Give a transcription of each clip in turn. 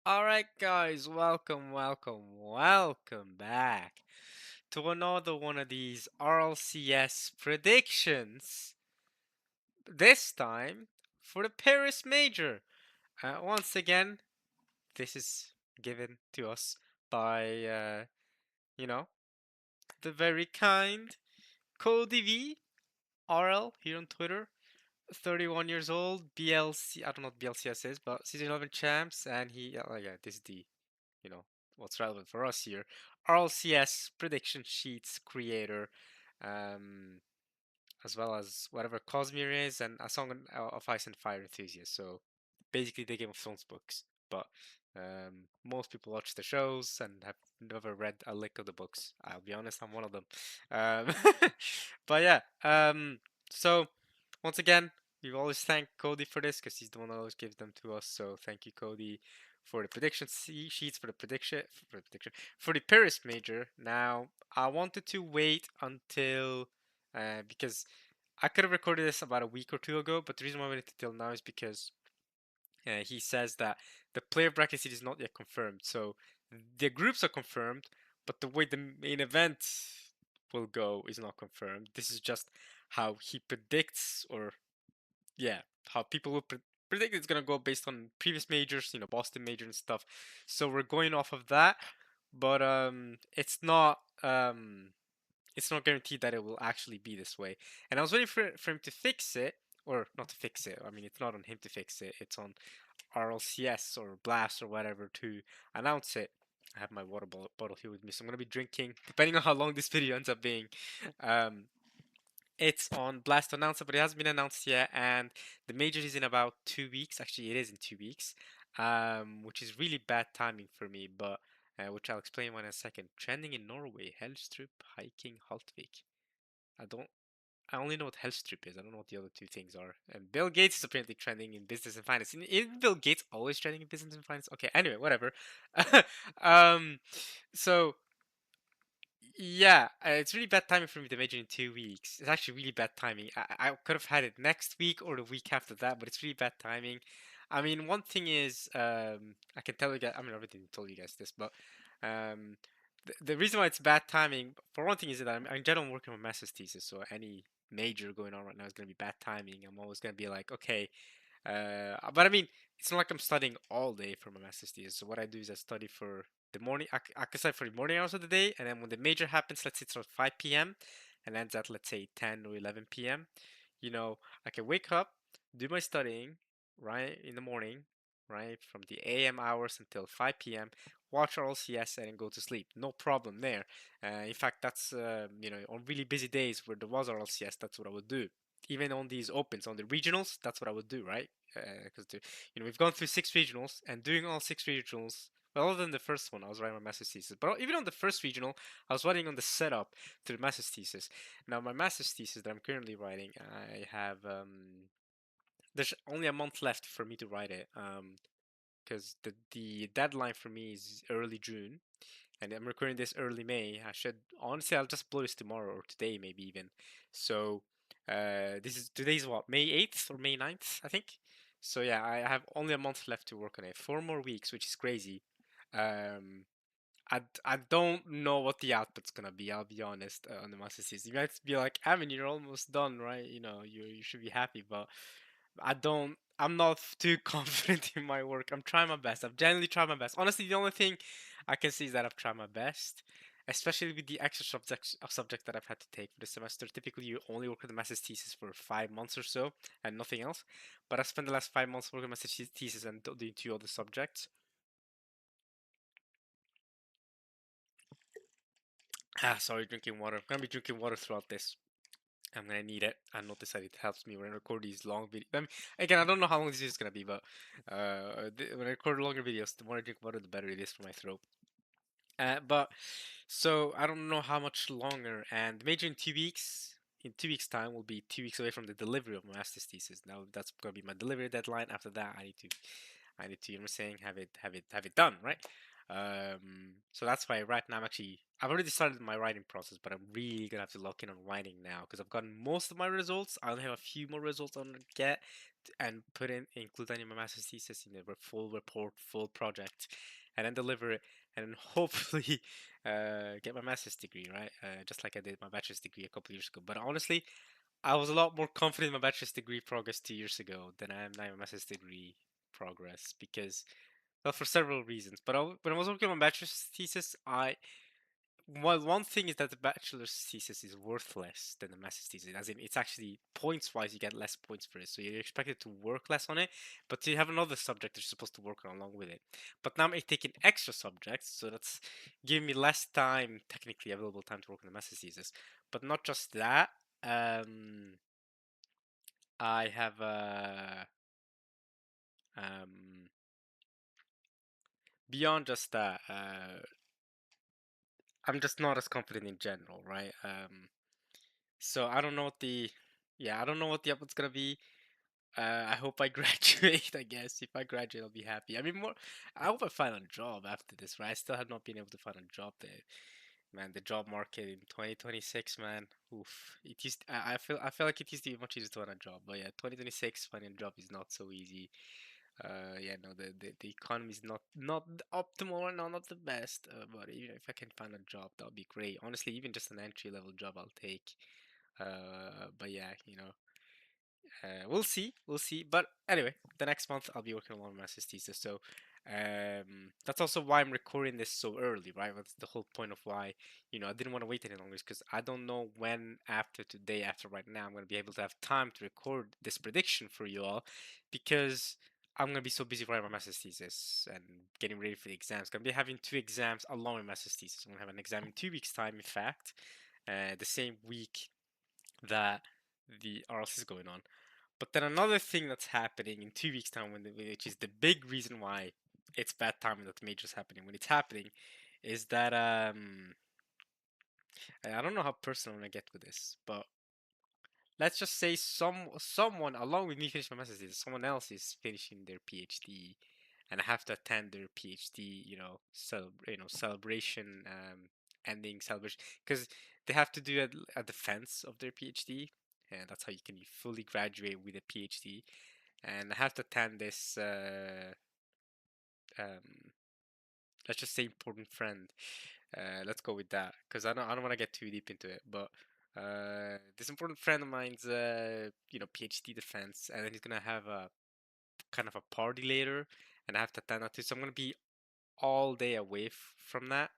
Alright, guys, welcome back to another one of these RLCS predictions. This time for the Paris Major. Once again, this is given to us by, you know, the very kind Cody V, RL here on Twitter. 31 years old, BLC, I don't know what BLCS is, but Season 11 champs, and yeah, this is the you know what's relevant for us here. RLCS prediction sheets creator, um, as well as whatever Cosmere is, and a song of Ice and Fire enthusiast. So basically, the Game of Thrones books. But most people watch the shows and have never read a lick of the books. I'll be honest, I'm one of them. Um, but yeah, so once again, we always thank Cody for this because he's the one that always gives them to us. So thank you, Cody, for the prediction sheets for the Paris Major. Now I wanted to wait until because I could have recorded this about a week or two ago, but the reason why I waited till now is because he says that the player bracket seed is not yet confirmed. So the groups are confirmed, but the way the main event will go is not confirmed. This is just how he predicts, or yeah, how people will predict it's gonna go based on previous majors, Boston major and stuff. So we're going off of that, but it's not guaranteed that it will actually be this way. And I was waiting for him to fix it, or not to fix it. I mean, it's not on him to fix it. It's on RLCS or Blast or whatever to announce it. I have my water bottle here with me, so I'm gonna be drinking, depending on how long this video ends up being. Um, it's on Blast to announce it, but it hasn't been announced yet, and the major is in about 2 weeks. Actually, it is in 2 weeks, which is really bad timing for me, but which I'll explain in a second. Trending in Norway, Helstrup hiking Haltvik. I don't. I only know what Helstrup is. I don't know what the other two things are. And Bill Gates is apparently trending in business and finance. Isn't Bill Gates always trending in business and finance? Okay. Anyway, whatever. um. So yeah, it's really bad timing for me to major in 2 weeks. It's actually really bad timing. I could have had it next week or the week after that, but it's really bad timing. I mean, one thing is, I can tell you guys, I mean, I already told you guys this, but um, the reason why it's bad timing, for one thing, is that I'm in general working on my master's thesis, so any major going on right now is going to be bad timing. I'm always going to be like, okay, but I mean, it's not like I'm studying all day for my master's thesis. So what I do is I study for the morning. I can study for the morning hours of the day, and then when the major happens, let's say it's around 5 p.m. and ends at, let's say, 10 or 11 p.m. I can wake up, do my studying right in the morning, right from the a.m. hours until 5 p.m. Watch RLCS and then go to sleep. No problem there. In fact, that's on really busy days where there was RLCS, that's what I would do. Even on these opens, on the regionals, that's what I would do, right? Because we've gone through 6 regionals, and doing all 6 regionals, well, other than the first one, I was writing my master's thesis. But even on the first regional, I was writing on the setup to the master's thesis. Now, my master's thesis that I'm currently writing, I have there's only a month left for me to write it. Because the deadline for me is early June, and I'm recording this early May. I should honestly, I'll just blow this tomorrow or today, maybe even. So, today's what, May 8th or May 9th, I think. So yeah, I have only a month left to work on it. 4 more weeks, which is crazy. Um, I don't know what the output's gonna be. I'll be honest, on the master season. You might be like, Amin, you're almost done, right? You should be happy, but I'm not too confident in my work. I'm trying my best. I've genuinely tried my best. Honestly, the only thing I can say is that I've tried my best, especially with the extra subjects that I've had to take for the semester. Typically, you only work on the master's thesis for 5 months or so, and nothing else. But I spent the last 5 months working on my master's thesis and doing 2 other subjects. Sorry, drinking water. I'm gonna be drinking water throughout this. I'm gonna need it. I notice that it helps me when I record these long videos. I mean, again, I don't know how long this is gonna be, but when I record longer videos, the more I drink water, the better it is for my throat. But so I don't know how much longer. And the major in 2 weeks. In 2 weeks' time, will be 2 weeks away from the delivery of my master's thesis. Now that's gonna be my delivery deadline. After that, I need to, you know, what I'm saying, have it done, right? So that's why right now I've already started my writing process, but I'm really gonna have to lock in on writing now because I've gotten most of my results. I only have a few more results I'm gonna get and include that in my master's thesis in the full report, full project, and then deliver it, and then hopefully get my master's degree, right? Just like I did my bachelor's degree a couple years ago. But honestly, I was a lot more confident in my bachelor's degree progress 2 years ago than I am now in my master's degree progress because, well, for several reasons. But when I was working on my bachelor's thesis, one thing is that the bachelor's thesis is worth less than the master's thesis. As in, it's actually points wise, you get less points for it. So you're expected to work less on it, but you have another subject you're supposed to work on along with it. But now I'm taking extra subjects, so that's giving me less time, technically available time to work on the master's thesis. But not just that. I have um beyond just that, I'm just not as confident in general, right? So I don't know what the yeah, I don't know what the upload's gonna be. I hope I graduate, I guess. If I graduate, I'll be happy. I mean, I hope I find a job after this, right? I still have not been able to find a job there. Man, the job market in 2026, man. Oof. I feel like it used to be much easier to find a job, but yeah, 2026 finding a job is not so easy. Yeah, no, the economy is not optimal or not the best. But even if I can find a job, that would be great. Honestly, even just an entry level job, I'll take. But yeah, we'll see, we'll see. But anyway, the next month I'll be working on my master's thesis, so that's also why I'm recording this so early, right? That's the whole point of why I didn't want to wait any longer, because I don't know when after today, after right now, I'm gonna be able to have time to record this prediction for you all, because I'm gonna be so busy writing my master's thesis and getting ready for the exams. Gonna be having two exams along with my master's thesis. I'm gonna have an exam in 2 weeks' time, in fact, the same week that the RLCS is going on. But then another thing that's happening in 2 weeks' time, which is the big reason why it's bad timing that the major's happening when it's happening, is that I don't know how personal I'm gonna get with this, but let's just say someone along with me finish my master's thesis, someone else is finishing their PhD, and I have to attend their PhD, celebration, ending celebration, because they have to do a defense of their PhD, and that's how you can fully graduate with a PhD. And I have to attend this. Um, let's just say important friend. Let's go with that because I don't want to get too deep into it. But this important friend of mine's PhD defense, and then he's gonna have a kind of a party later, and I have to attend that too. So I'm gonna be all day away from that.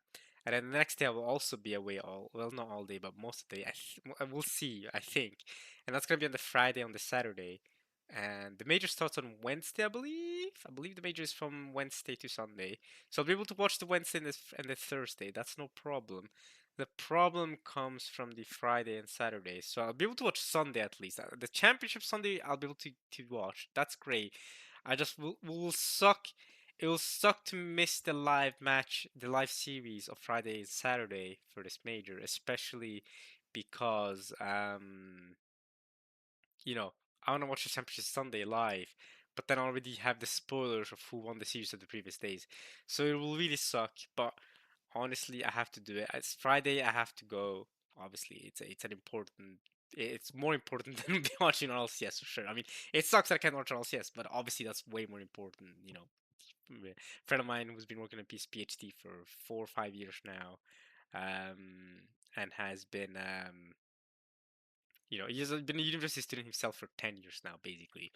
And then the next day I will also be away well, not all day, but most of the day. I will see, I think. And that's gonna be on the Friday, on the Saturday. And the major starts on Wednesday, I believe. I believe the major is from Wednesday to Sunday. So I'll be able to watch the Wednesday and the Thursday. That's no problem. The problem comes from the Friday and Saturday. So I'll be able to watch Sunday at least. The championship Sunday I'll be able to watch. That's great. I just will suck. It will suck to miss the live match, the live series of Friday and Saturday for this major, especially because you know, I want to watch the Championship Sunday live, but then I already have the spoilers of who won the series of the previous days. So it will really suck, but honestly, I have to do it. It's Friday, I have to go. Obviously, it's an important. It's more important than watching RLCS for sure. I mean, it sucks that I can't watch RLCS, but obviously that's way more important. A friend of mine who's been working on his PhD for 4 or 5 years now, and has been he's been a university student himself for 10 years now, basically.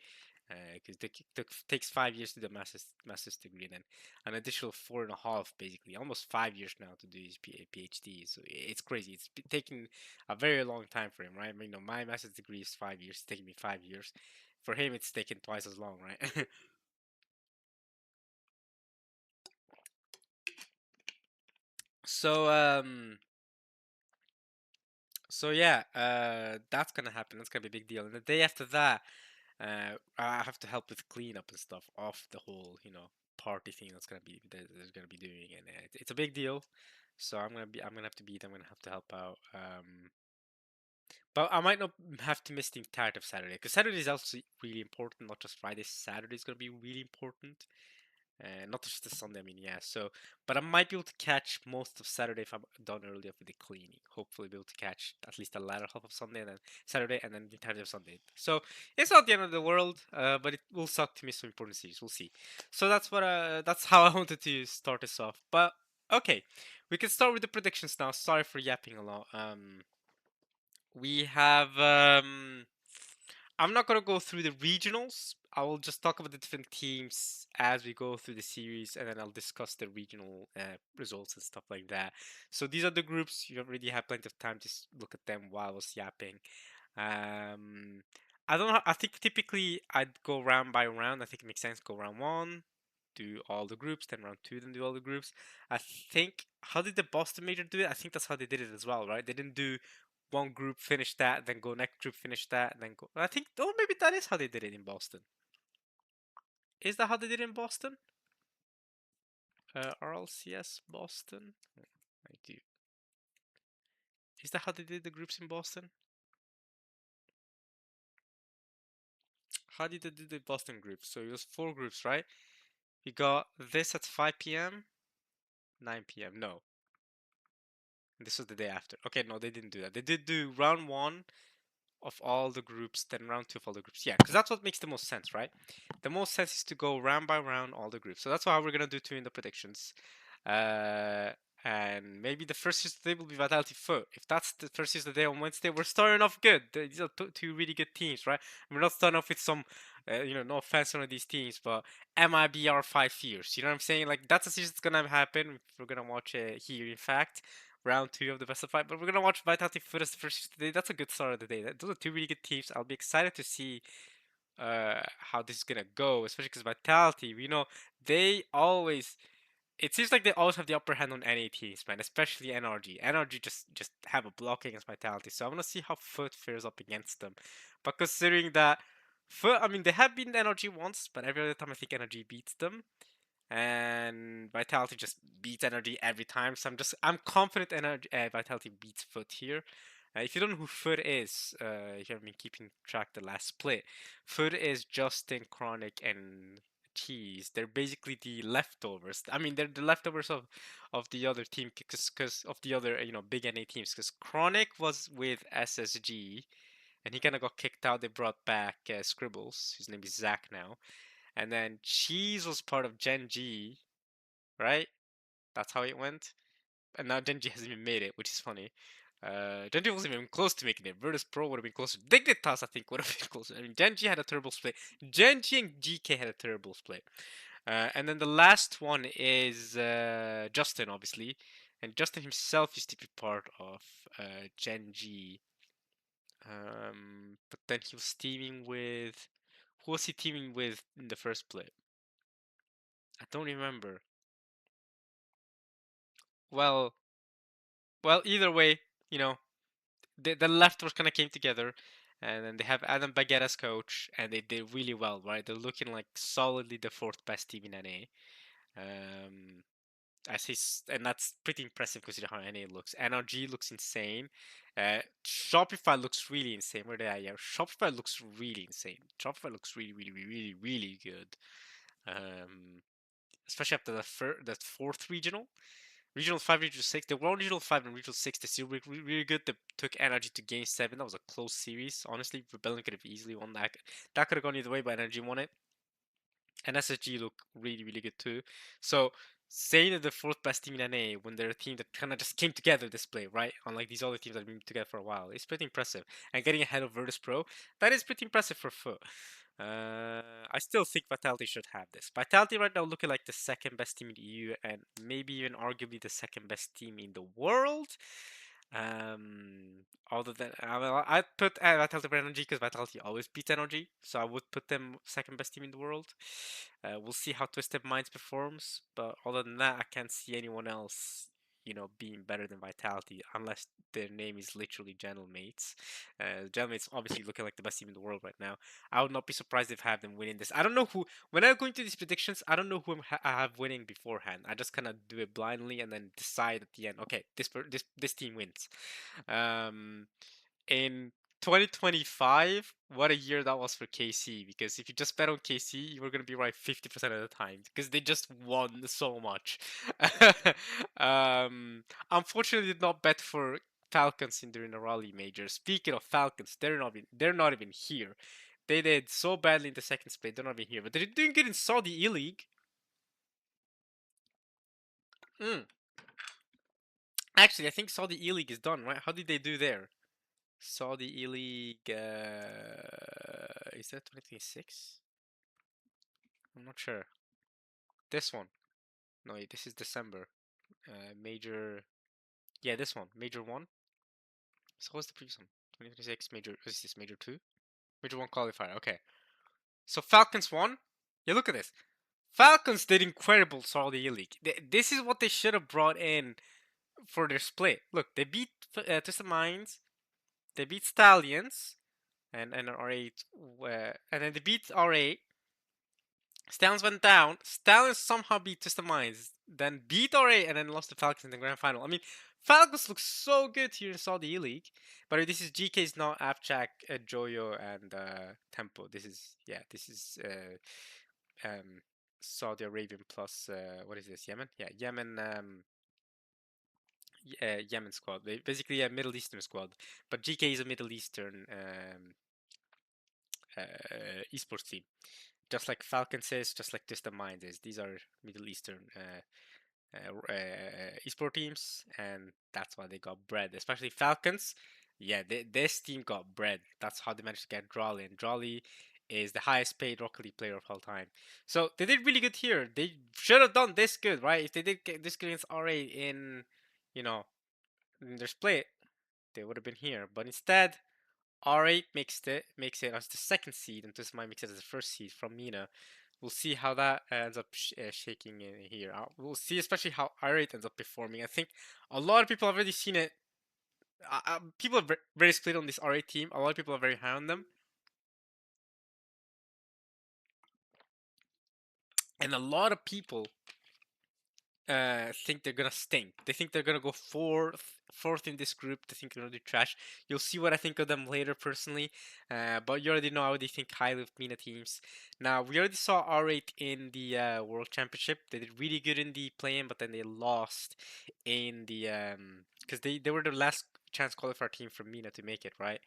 Because it takes 5 years to do a master's degree, and then an additional 4.5, basically, almost 5 years now to do his PhD. So it's crazy. It's been taking a very long time for him, right? I mean, my master's degree is 5 years. It's taking me 5 years. For him, it's taken twice as long, right? so so yeah, that's gonna happen. That's gonna be a big deal. And the day after that, I have to help with cleanup and stuff off the whole, party thing that they're gonna be doing, and it's a big deal. So I'm gonna have to be I'm gonna have to help out. But I might not have to miss the entirety of Saturday because Saturday is also really important. Not just Friday. Saturday is gonna be really important. Not just the Sunday, I mean, yeah. So, but I might be able to catch most of Saturday if I'm done early with the cleaning. Hopefully, be able to catch at least the latter half of Sunday and then Saturday and then the entirety of Sunday. So it's not the end of the world, but it will suck to miss some important series. We'll see. So that's how I wanted to start this off. But okay, we can start with the predictions now. Sorry for yapping a lot. We have I'm not gonna go through the regionals. I will just talk about the different teams as we go through the series, and then I'll discuss the regional results and stuff like that. So these are the groups. You already have plenty of time to look at them while I was yapping. Um, I don't know. I think typically I'd go round by round. I think it makes sense. Go round one, do all the groups, then round two, then do all the groups. I think how did the Boston major do it? I think that's how they did it as well, right? They didn't do one group, finish that, then go next group, finish that, and then go. I think, oh, maybe that is how they did it in Boston. Is that how they did it in Boston? RLCS Boston. I do. Is that how they did the groups in Boston? How did they do the Boston groups? So it was four groups, right? We got this at 5 p.m., 9 p.m. No, this was the day after. Okay, no, they didn't do that. They did do round one of all the groups, then round two of all the groups. Yeah, because that's what makes the most sense, right? The most sense is to go round by round all the groups. So that's how we're gonna do too in the predictions. Uh, and maybe the first use of the day will be Vitality Foot. If that's the first use of the day on Wednesday, we're starting off good. These are two really good teams, right? We're not starting off with some, no offense on these teams, but MIBR 5 years. You know what I'm saying? Like that's a season that's gonna happen. If we're gonna watch it here, in fact round two of the best of five. But we're gonna watch Vitality Foot as the first today. That's a good start of the day. Those are two really good teams. I'll be excited to see how this is gonna go, especially because Vitality, they always. It seems like they always have the upper hand on NA teams, man. Especially NRG. NRG just have a block against Vitality, so I want to see how Foot fares up against them. But considering that Foot, I mean, they have beaten NRG once, but every other time I think NRG beats them and Vitality just beats Energy every time. So I'm confident Energy Vitality beats Foot here. If you don't know who Foot is, if you haven't been keeping track the last split, Foot is Justin, Chronic, and Cheese. They're basically the leftovers. I mean, they're the leftovers of the other team because of the other big NA teams. Because Chronic was with SSG, and he kind of got kicked out. They brought back Scribbles. His name is Zach now. And then Cheese was part of Gen G, right? That's how it went. And now Gen G hasn't even made it, which is funny. Gen G wasn't even close to making it. Virtus Pro would have been closer. Dignitas, I think, would have been closer. I mean, Gen G had a terrible split. Gen G and GK had a terrible split. And then the last one is Justin, obviously. And Justin himself used to be part of Gen G. But then he was teaming with. Who was he teaming with in the first split? I don't remember. Well, either way, you know, the leftovers kind of came together, and then they have Adam Baguette as coach, and they did really well, right? They're looking like solidly the fourth best team in NA. Um, and that's pretty impressive considering how NA looks. NRG looks insane. Shopify looks really insane. Where they are, yeah. Shopify looks really insane. Shopify looks really, really, really, really good. Um, Especially after the fourth regional. Regional 5, Regional 6. They were on Regional 5 and Regional 6. They still really, really good. They took Energy to Game 7. That was a close series. Honestly, Rebellion could have easily won that. That could have gone either way, but Energy won it. And SSG look really, really good too. So, saying that the fourth best team in NA when they're a team that kind of just came together this play, right? Unlike these other teams that have been together for a while, it's pretty impressive. And getting ahead of Virtus Pro, that is pretty impressive for Foot. I still think Vitality should have this. Vitality right now looking like the second best team in the EU and maybe even arguably the second best team in the world. Other than I'd put Vitality over Energy because Vitality always beats Energy, so I would put them second best team in the world. We'll see how Twisted Minds performs, but other than that, I can't see anyone else, being better than Vitality unless their name is literally Gentlemates. Gentlemates obviously looking like the best team in the world right now. I would not be surprised if I have them winning this. I don't know who. When I'm going to these predictions, I don't know who I have winning beforehand. I just kind of do it blindly and then decide at the end. Okay, this team wins. Um, in 2025, what a year that was for KC. Because if you just bet on KC, you were gonna be right 50% of the time because they just won so much. um, Unfortunately, did not bet for Falcons in during the Raleigh Major. Speaking of Falcons, they're not even here. They did so badly in the second split. They're not even here, but they're doing good in Saudi E League. Mm. Actually, I think Saudi E League is done, right? How did they do there? Saudi E League, is that 2026? I'm not sure. This one. No, wait, this is December. Major. Yeah, this one. Major 1. So what's the previous one? 2026 Major. What is this? Major 2? Major 1 qualifier. Okay. So Falcons won. Yeah, look at this. Falcons did incredible Saudi E League. This is what they should have brought in for their split. Look, they beat Twisted Minds. They beat Stallions. And R8. And then they beat R8. Stallions went down. Stallions somehow beat Twisted Minds, then beat RA, and then lost to Falcons in the grand final. I mean, Falcons look so good here in Saudi E League. But this is GK's, not Afchak, Joyo, and Tempo. This is Saudi Arabian plus what is this? Yemen? Yeah, Yemen. Yemen squad. They basically a Middle Eastern squad, but GK is a Middle Eastern esports team. Just like Falcons is, just like Twisted Minds is. These are Middle Eastern esport teams, and that's why they got bread. Especially Falcons. Yeah, this team got bread. That's how they managed to get Drawley. And Drawley is the highest paid Rocket League player of all time. So they did really good here. They should have done this good, right? If they did get this good against RA in, you know, in their split, they would have been here. But instead, R8 makes it as the second seed, and this might makes it as the first seed from Mina. We'll see how that ends up shaking in here. We'll see, especially how R8 ends up performing. I think a lot of people have already seen it. People are very split on this R8 team. A lot of people are very high on them, and a lot of people think they're gonna stink. They think they're gonna go fourth in this group. They think they're gonna do trash. You'll see what I think of them later, personally. But you already know I already think highly of MENA teams. Now we already saw R8 in the World Championship. They did really good in the play-in, but then they lost in the because they were the last chance qualifier team from MENA to make it, right?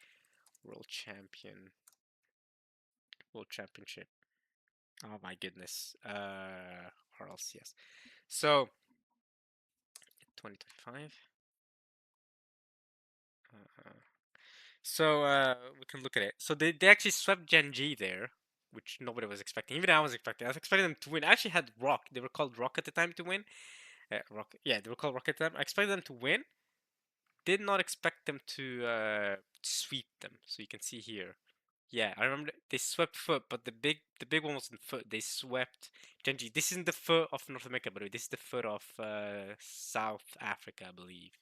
World champion, World Championship. Oh my goodness. RLCS. So 2025. So we can look at it. So they actually swept Gen G there, which nobody was expecting. Even I was expecting. I was expecting them to win. I actually had Rock. They were called Rock at the time to win. Rock. Yeah, they were called Rock at the time. I expected them to win. Did not expect them to sweep them. So you can see here. Yeah, I remember they swept Foot, but the big one wasn't Foot. They swept Gen G. This isn't the Foot of North America, by the way. This is the Foot of South Africa, I believe.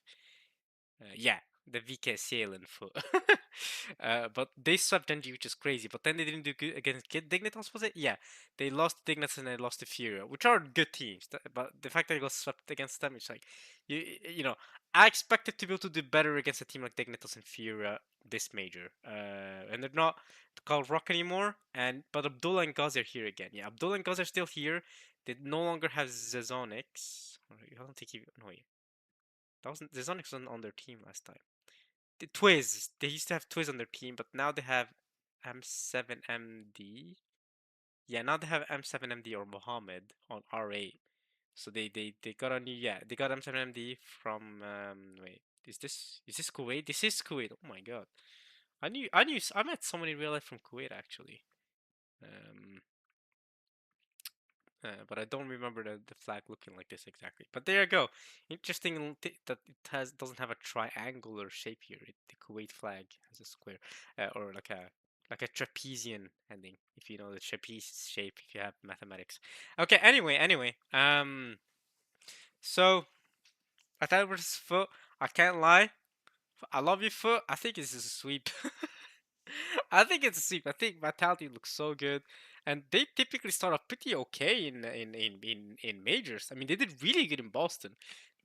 Yeah, the VK Salen foot. But they swept Genji, which is crazy. But then they didn't do good against Dignitas, was it? Yeah, they lost to Dignitas and they lost to Furia, which are good teams. But the fact that they got swept against them, it's like, you know, I expected to be able to do better against a team like Dignitas and Furia this major. And they're not called Rock anymore. But Abdullah and Gaz are here again. Yeah, Abdullah and Gaz are still here. They no longer have Zezonix. I don't think he. No, that wasn't the Sonics wasn't on their team last time. The Twiz, they used to have Twiz on their team, but now they have M7MD. Yeah, now they have M7MD or Mohammed on R8. So they got a new, yeah, they got M7MD from wait, is this Kuwait? This is Kuwait. Oh my god. I met someone in real life from Kuwait actually. Um but I don't remember the flag looking like this exactly. But there you go. Interesting that it doesn't have a triangular shape here. The Kuwait flag has a square, or like a trapezian ending. If you know the trapeze shape, if you have mathematics. Okay. Anyway. So I thought it was Foot. I can't lie. I love you, Foot. I think it's a sweep. I think it's a sweep. I think Vitality looks so good, and they typically start off pretty okay in majors. I mean, they did really good in Boston.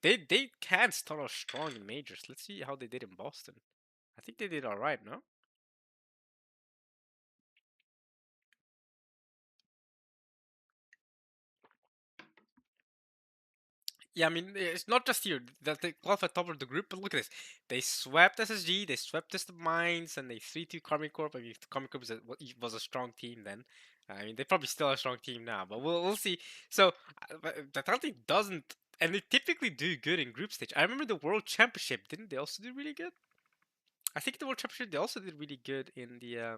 They can start off strong in majors. Let's see how they did in Boston. I think they did all right, no? Yeah, I mean, it's not just here that they qualified top of the group, but look at this. They swept SSG, they swept Distant Mines, and they 3-2 Karmine Corp. I mean, Karmine Corp was a strong team then. I mean, they probably still a strong team now, but we'll see. So, Vitality doesn't, and they typically do good in group stage. I remember the World Championship, didn't they also do really good? I think the World Championship, they also did really good in the,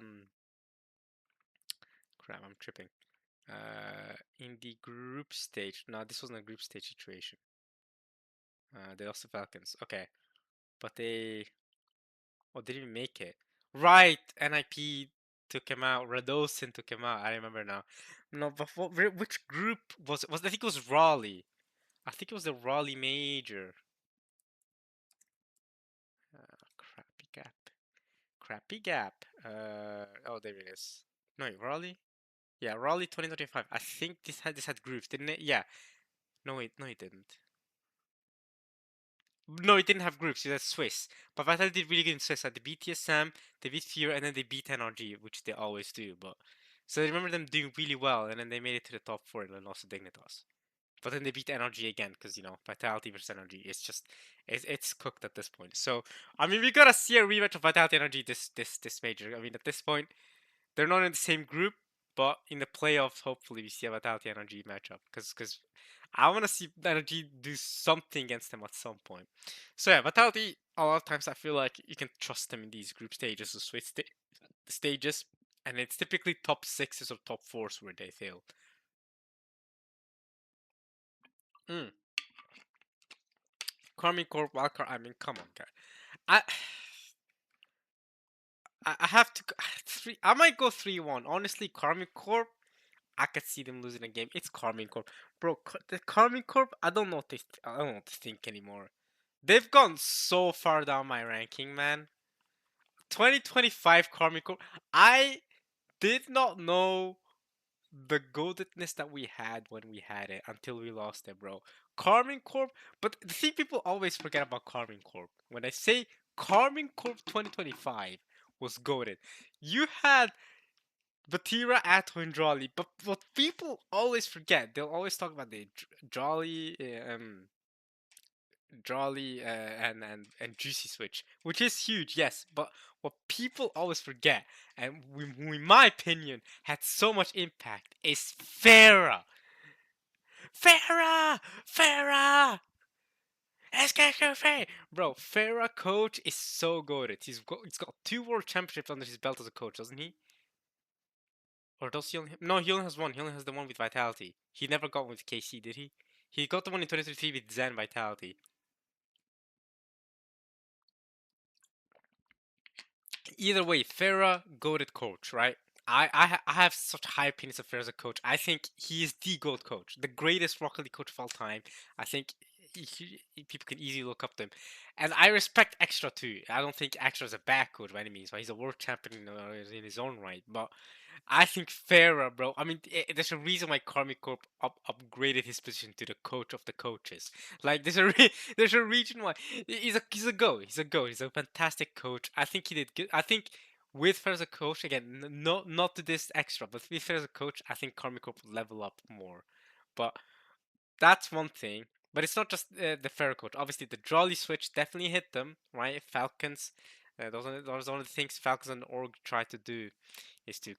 crap, I'm tripping. In the group stage. No, this wasn't a group stage situation. They lost the Falcons. Okay. But they, oh, they didn't make it. Right, NIP took him out. Radosin took him out. I remember now. No, but which group was it? I think it was Raleigh. I think it was the Raleigh Major. Crappy gap. Crappy gap. Oh, there it is. No, wait, Raleigh. Yeah, Raleigh 2025. I think this had groups, didn't it? Yeah. No, it didn't. No, it didn't have groups. It had Swiss. But Vital did really good in Swiss. Like they beat TSM, they beat Fear, and then they beat NRG, which they always do. But so I remember them doing really well, and then they made it to the top four and then lost to Dignitas. But then they beat NRG again because Vitality versus NRG. It's cooked at this point. So I mean we gotta see a rematch of Vitality NRG this major. I mean at this point they're not in the same group, but in the playoffs, hopefully we see a Vitality Energy matchup because I want to see Energy do something against them at some point. So yeah, Vitality. A lot of times I feel like you can trust them in these group stages or switch stages, and it's typically top sixes or top fours where they fail. Mm. Karmine Corp, Wildcard. I mean, come on, guy. I I have to three. I might go 3-1. Honestly, Karmine Corp. I could see them losing a game. It's Carmine Corp, bro. The Carmine Corp. I don't know what I don't know what to think anymore. They've gone so far down my ranking, man. 2025 Carmine Corp. I did not know the goatedness that we had when we had it until we lost it, bro. Carmine Corp. But the thing people always forget about Carmine Corp. When I say Carmine Corp 2025 was goated, you had Batira, Atto, and Jolly. But what people always forget, they'll always talk about the Jolly, and Juicy Switch, which is huge, yes. But what people always forget, and who in my opinion had so much impact, is Farah. Farah, Farah. Bro, Farah coach is so good. He's got 2 world championships under his belt as a coach, doesn't he? Or does he only have... No, he only has one. He only has the one with Vitality. He never got one with KC, did he? He got the one in 2023 with Zen Vitality. Either way, Farah, goated coach, right? I have such high opinions of Farah as a coach. I think he is the GOAT coach, the greatest Rocket League coach of all time. I think people can easily look up to him. And I respect Extra too. I don't think Extra is a bad coach by any means, but he's a world champion in his own right. But I think Farah, bro. I mean, there's a reason why Karmic Corp upgraded his position to the coach of the coaches. Like, there's a reason why he's a go. He's a go. He's a fantastic coach. I think he did good. I think with Farah as a coach, again, not to this extra, but with Farah as a coach, I think Karmic Corp will level up more. But that's one thing. But it's not just the Farah coach. Obviously, the Jolly switch definitely hit them, right? Falcons. Those are one of the things Falcons and Org try to do is to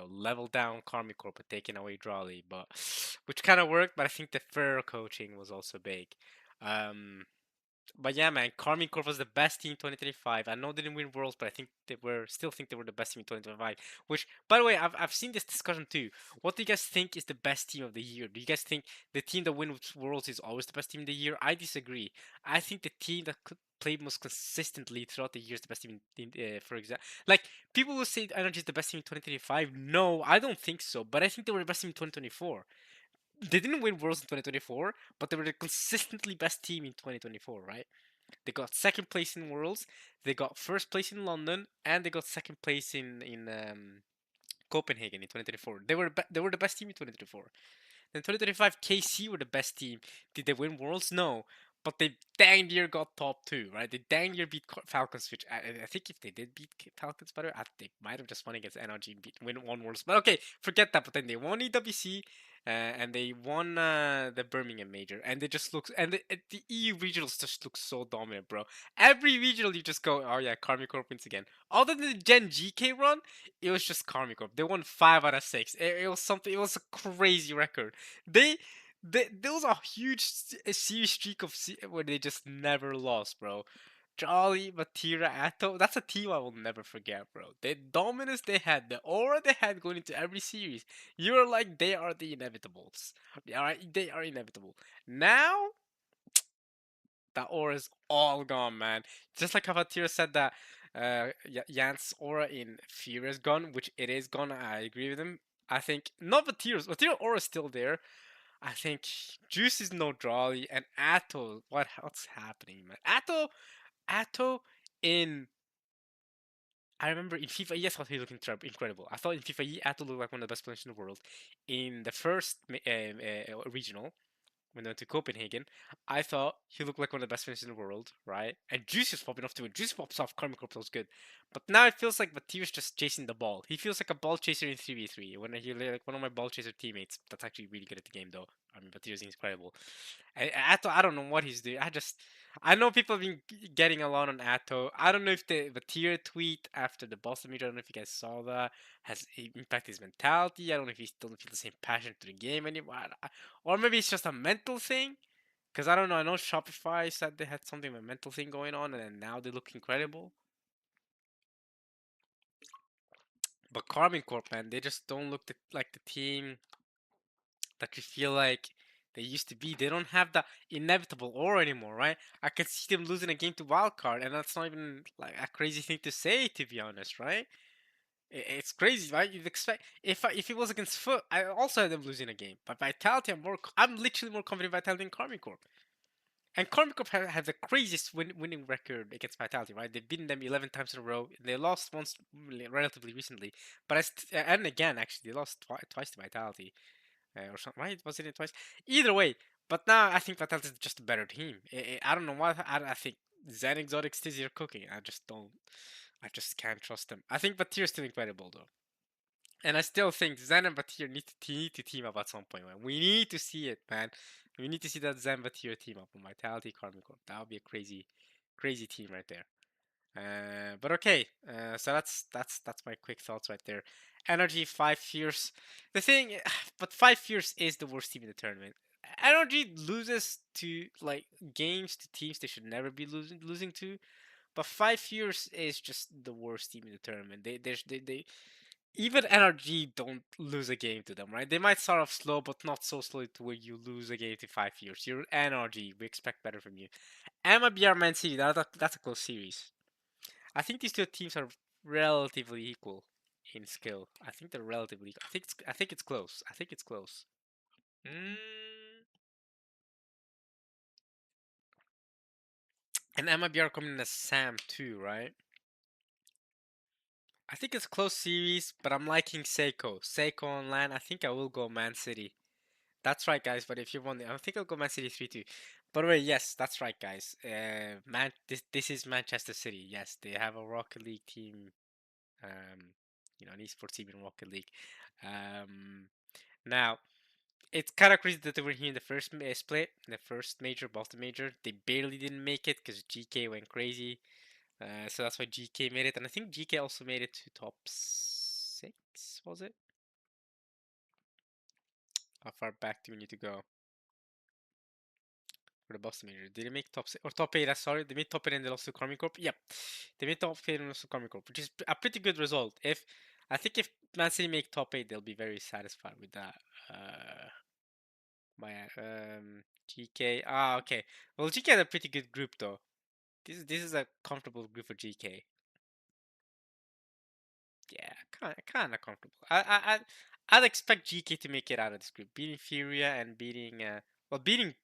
level down Karmic Corp and taking away Drawley, but which kind of worked. But I think the fair coaching was also big. Um, but yeah, man, Karmine Corp was the best team 2025. I know they didn't win Worlds, but I think still think they were the best team in 2025. Which, by the way, I've seen this discussion too. What do you guys think is the best team of the year? Do you guys think the team that wins Worlds is always the best team of the year? I disagree. I think the team that could play most consistently throughout the year is the best team. For example, like people will say Energy is the best team in 2025. No, I don't think so. But I think they were the best team in 2024. They didn't win Worlds in 2024, but they were the consistently best team in 2024, right? They got second place in Worlds, they got first place in London, and they got second place in Copenhagen in 2024. They were the best team in 2024. In 2025, KC were the best team. Did they win Worlds? No. But they dang near got top 2, right? They dang near beat Falcons, which I think if they did beat Falcons better, they might have just won against NRG and win one Worlds. But okay, forget that. But then they won EWC, and they won the Birmingham major, and it just looks and the EU regionals just look so dominant, bro. Every regional you just go, oh yeah, Karmi Corp wins again. Other than the Gen GK run, it was just Karmi Corp. They won 5 out of 6. It was something. It was a crazy record. They. There was a huge series streak of where they just never lost, bro. Jolly, Matira, Atto. That's a team I will never forget, bro. The dominance they had, the aura they had going into every series. You were like, they are the inevitables. Alright, they are inevitable. Now, that aura is all gone, man. Just like how Matira said that Yant's aura in Fear is gone, which it is gone. I agree with him. I think, not Matira's aura is still there. I think Juice is no Jolly, and Atto, what's happening, man? Atto in I remember in FIFA E, I thought he looked incredible. I thought in FIFA E, Atto looked like one of the best players in the world. In the first regional, when they went to Copenhagen, I thought he looked like one of the best players in the world, right? And Juice is popping off too. Juice pops off, Karma Corp was good. But now it feels like Matir's just chasing the ball. He feels like a ball chaser in 3v3. When he like one of my ball chaser teammates, that's actually really good at the game though. I mean, Matir's incredible. I don't know what he's doing. I know people have been getting a lot on Atto. I don't know if the tier tweet after the Boston meet, I don't know if you guys saw that, has impacted his mentality. I don't know if he still doesn't feel the same passion to the game anymore. Or maybe it's just a mental thing. Because I don't know. I know Shopify said they had something of a mental thing going on, and then now they look incredible. But Carmine Corp, man, they just don't look like the team that you feel like they used to be. They don't have the inevitable aura anymore, right? I can see them losing a game to Wildcard, and that's not even like a crazy thing to say, to be honest, right? It's crazy, right? You'd expect if it was against Foot, I also had them losing a game. But Vitality, I'm literally more confident in Vitality than Karmic Corp. And Karmic Corp have the craziest winning record against Vitality, right? They've beaten them 11 times in a row. They lost once relatively recently, but and again actually they lost twice to Vitality or something, right? Wasn't it twice? Either way, but now I think Vitality is just a better team. I don't know why. I think Zen Exotics is your cooking. I just don't. I just can't trust them. I think Batir is still incredible though. And I still think Zen and Batir need to team up at some point, man. We need to see it, man. We need to see that Zen Batir team up on Vitality Karmic Corp. That would be a crazy team right there. But okay, so that's my quick thoughts right there. Energy 5 years. The thing, but 5 years is the worst team in the tournament. Energy loses to like games to teams they should never be losing to. But 5 years is just the worst team in the tournament. They even NRG don't lose a game to them, right? They might start off slow, but not so slow to where you lose a game to 5 years. You're NRG. We expect better from you. MIBR Man City, that's a close series. I think these two teams are relatively equal in skill. I think they're relatively. I think it's close. I think it's close. Mm. And MIB are coming in as Sam too, right? I think it's close series, but I'm liking Seiko. Seiko on land. I think I will go Man City. That's right, guys. But if you want, I think I'll go Man City 3-2. By the way, yes, that's right, guys. This is Manchester City. Yes, they have a Rocket League team. Um, an esports team in Rocket League. Um, Now, it's kind of crazy that they were here in the first split, in the first major, Boston major. They barely didn't make it because GK went crazy. So that's why GK made it. And I think GK also made it to top 6, was it? How far back do we need to go for the Boston major? Did they make top 6 or top 8? Sorry, they made top 8 and they lost to Karmic Corp. Yep, they made top 8 and lost to Karmic Corp, which is a pretty good result. I think if Man City make top 8, they'll be very satisfied with that. My GK. Ah, okay. Well, GK had a pretty good group though. This is a comfortable group for GK. Yeah, kind of comfortable. I'd expect GK to make it out of this group, beating Furia and beating beating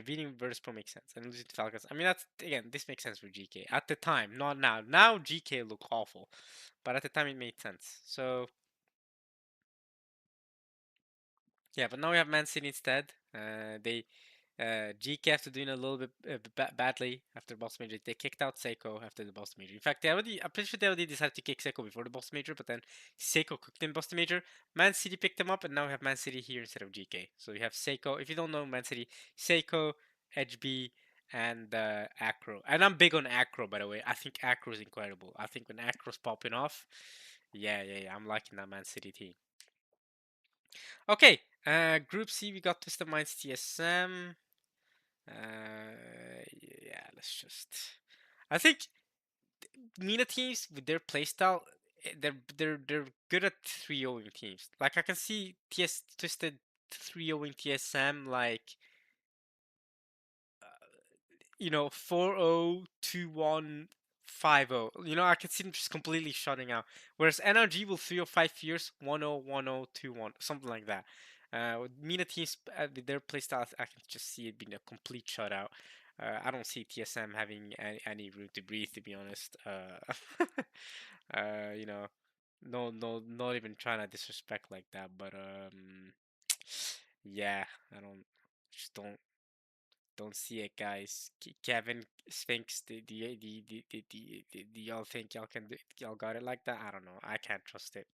beating Virtus.pro makes sense, and losing to Falcons. I mean, that's again, this makes sense for GK at the time, not now. Now GK look awful, but at the time it made sense. So yeah, but now we have Man City instead. They GK after doing a little bit badly after the Boston Major, they kicked out Seiko after the Boston Major. In fact, I'm pretty sure they already decided to kick Seiko before the Boston Major, but then Seiko cooked in Boston Major. Man City picked them up, and now we have Man City here instead of GK. So you have Seiko. If you don't know Man City, Seiko, HB, and Acro. And I'm big on Acro, by the way. I think Acro is incredible. I think when Acro's popping off, yeah, I'm liking that Man City team. Okay, Group C, we got Twisted Minds TSM. Yeah, let's just. I think Mina teams with their playstyle, they're good at 3-0ing teams. Like I can see TS Twisted 3-0ing TSM like 4-0, 2-1, 5-0. I can see them just completely shutting out. Whereas NRG will 3-0 5 years 1-0, 1-0, 2-1, something like that. With Mina teams with their playstyle, I can just see it being a complete shutout. I don't see TSM having any room to breathe, to be honest. You know, no, not even trying to disrespect like that, but yeah, I don't see it, guys. Kevin Sphinx, do y'all think y'all can y'all got it like that? I don't know. I can't trust it.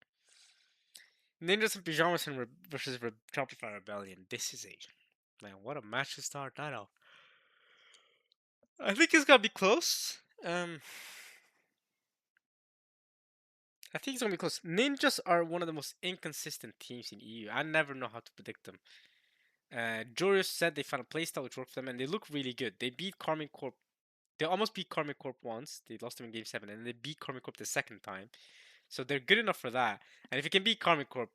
Ninjas in Pajamas versus Shopify Rebellion. This is a man. What a match to start that off. I think it's gonna be close. I think it's gonna be close. Ninjas are one of the most inconsistent teams in EU. I never know how to predict them. Jorius said they found a playstyle which worked for them, and they look really good. They beat Carmine Corp. They almost beat Karmic Corp once. They lost them in Game 7, and they beat Karmic Corp the second time. So they're good enough for that. And if you can beat Karmic Corp,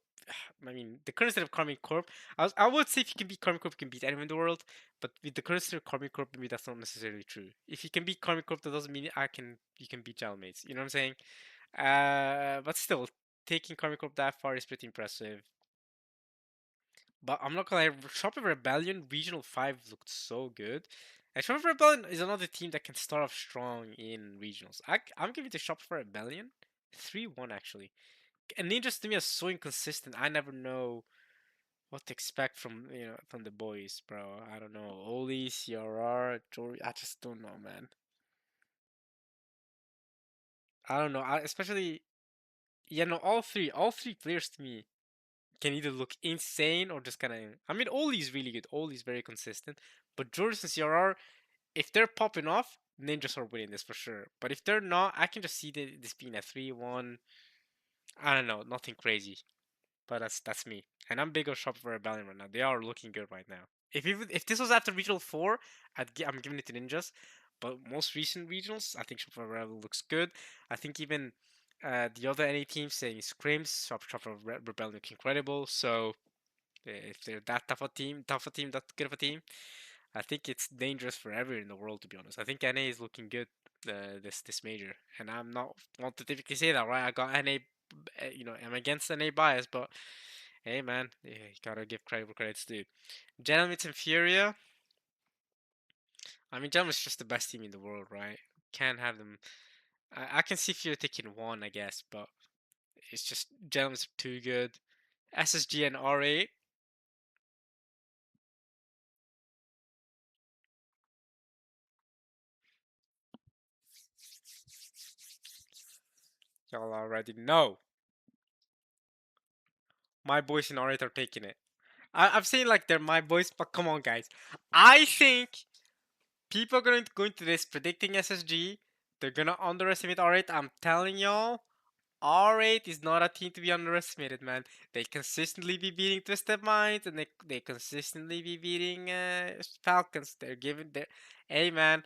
I mean, the current state of Karmic Corp, I would say if you can beat Karmic Corp, you can beat anyone in the world. But with the current state of Karmic Corp, maybe that's not necessarily true. If you can beat Karmic Corp, that doesn't mean you can beat Mates. You know what I'm saying? But still, taking Karmic Corp that far is pretty impressive. But I'm not gonna lie, Shop of Rebellion Regional 5 looked so good. And Shop of Rebellion is another team that can start off strong in regionals. I'm giving to Shop of Rebellion 3-1 actually. And Ninjas to me are so inconsistent. I never know what to expect from the boys, bro. I don't know. Oli, CRR, Jory, I just don't know, man. I don't know. Especially no, all three players to me can either look insane or just kind of. I mean, Oli's really good. Oli's very consistent. But George and CRR, if they're popping off, Ninjas are winning this for sure. But if they're not, I can just see this being a 3-1. I don't know, nothing crazy. But that's me. And I'm big on Shop for Rebellion right now. They are looking good right now. If this was after Regional 4, I'm giving it to Ninjas. But most recent regionals, I think Shop for Rebellion looks good. I think even the other NA teams saying Scrims, Shop for Rebellion look incredible. So if they're that tough a team, that good of a team, I think it's dangerous for everyone in the world. To be honest, I think NA is looking good this major, and I'm not want to typically say that, right? I got NA, I'm against NA bias, but hey, man, yeah, you gotta give credit where credit's due. Gentleman's and Furia. I mean, Gentleman's just the best team in the world, right? Can't have them. I can see Furia taking one, I guess, but it's just Gentleman's too good. SSG and RA. Y'all already know. My boys in R8 are taking it. I'm saying like they're my boys, but come on, guys. I think people are going to go into this predicting SSG. They're gonna underestimate R8. I'm telling y'all, R8 is not a team to be underestimated, man. They consistently be beating Twisted Minds, and they consistently be beating Falcons. They're giving their. Hey, man,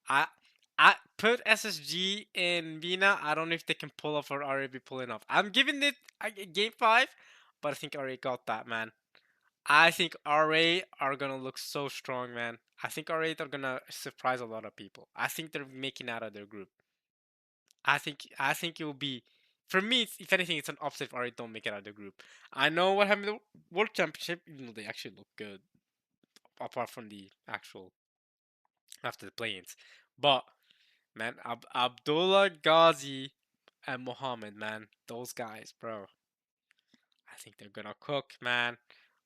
I I put SSG in Vina. I don't know if they can pull off or RA be pulling off. I'm giving it game 5, but I think RA got that, man. I think RA are gonna look so strong, man. I think RA are gonna surprise a lot of people. I think they're making out of their group. I think it will be, for me. If anything, it's an upset if RA don't make it out of the group. I know what happened in the World Championship, even though they actually look good, apart from the actual after the play-ins. But man, Abdullah Ghazi and Mohammed, man, those guys, bro. I think they're gonna cook, man.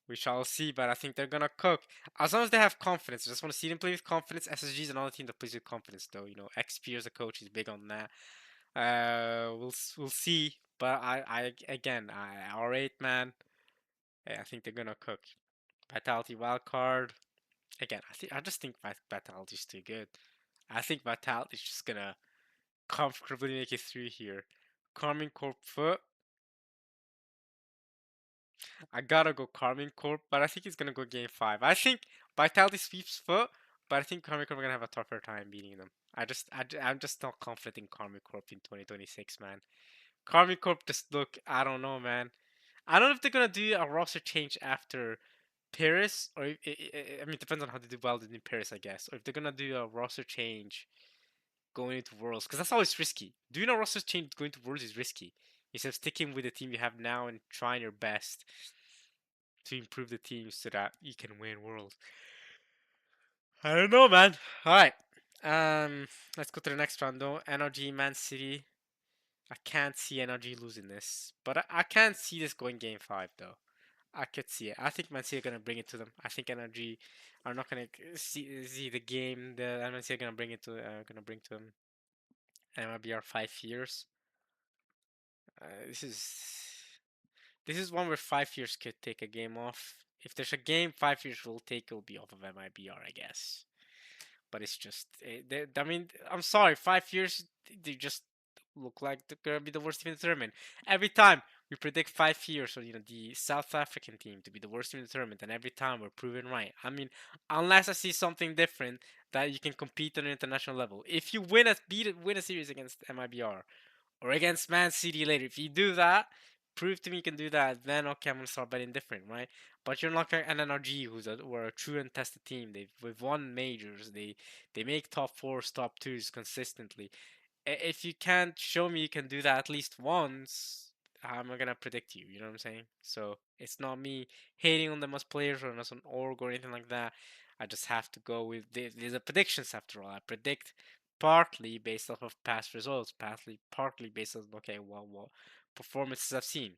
We shall see, but I think they're gonna cook. As long as they have confidence. I just want to see them play with confidence. SSG is another team that plays with confidence, though. You know, XP as a coach is big on that. We'll see. But I again, R8 man. I think they're gonna cook. Vitality wild card. Again, I just think Vitality is too good. I think Vitality is just gonna comfortably make it through here. Carmine Corp foot. I gotta go Carmine Corp, but I think he's gonna go game five. I think Vitality sweeps foot, but I think Carmine Corp are gonna have a tougher time beating them. I'm just not confident in Carmine Corp in 2026, man. Carmine Corp just look, I don't know, man. I don't know if they're gonna do a roster change after Paris, or I mean, it depends on how they do well in Paris, I guess. Or if they're gonna do a roster change going into Worlds, because that's always risky. Doing a roster change going to Worlds is risky. Instead of sticking with the team you have now and trying your best to improve the team so that you can win Worlds. I don't know, man. All right, let's go to the next round though. NRG Man City. I can't see NRG losing this, but I can't see this going game five though. I could see it. I think Man City are gonna bring it to them. I think NRG are not gonna see the game. The Man City are gonna bring it to gonna bring to them. MLBR 5 years. This is one where 5 years could take a game off. If there's a game 5 years will take, it will be off of MIBR, I guess. But it's just, I mean, I'm sorry, 5 years they just look like they're gonna be the worst team in the tournament. Every time we predict 5 years, or the South African team to be the worst team in the tournament, and every time we're proven right. I mean, unless I see something different that you can compete on an international level. If you win a series against MIBR, or against Man City later. If you do that, prove to me you can do that, then okay, I'm gonna start betting different, right? But you're not like an NRG who are a true and tested team. They've won majors. They make top fours, top twos consistently. If you can't show me you can do that at least once, how am I gonna predict you? You know what I'm saying? So it's not me hating on them as players or as an org or anything like that. I just have to go with these are predictions after all. I predict partly based off of past results, partly based on okay, what performances I've seen.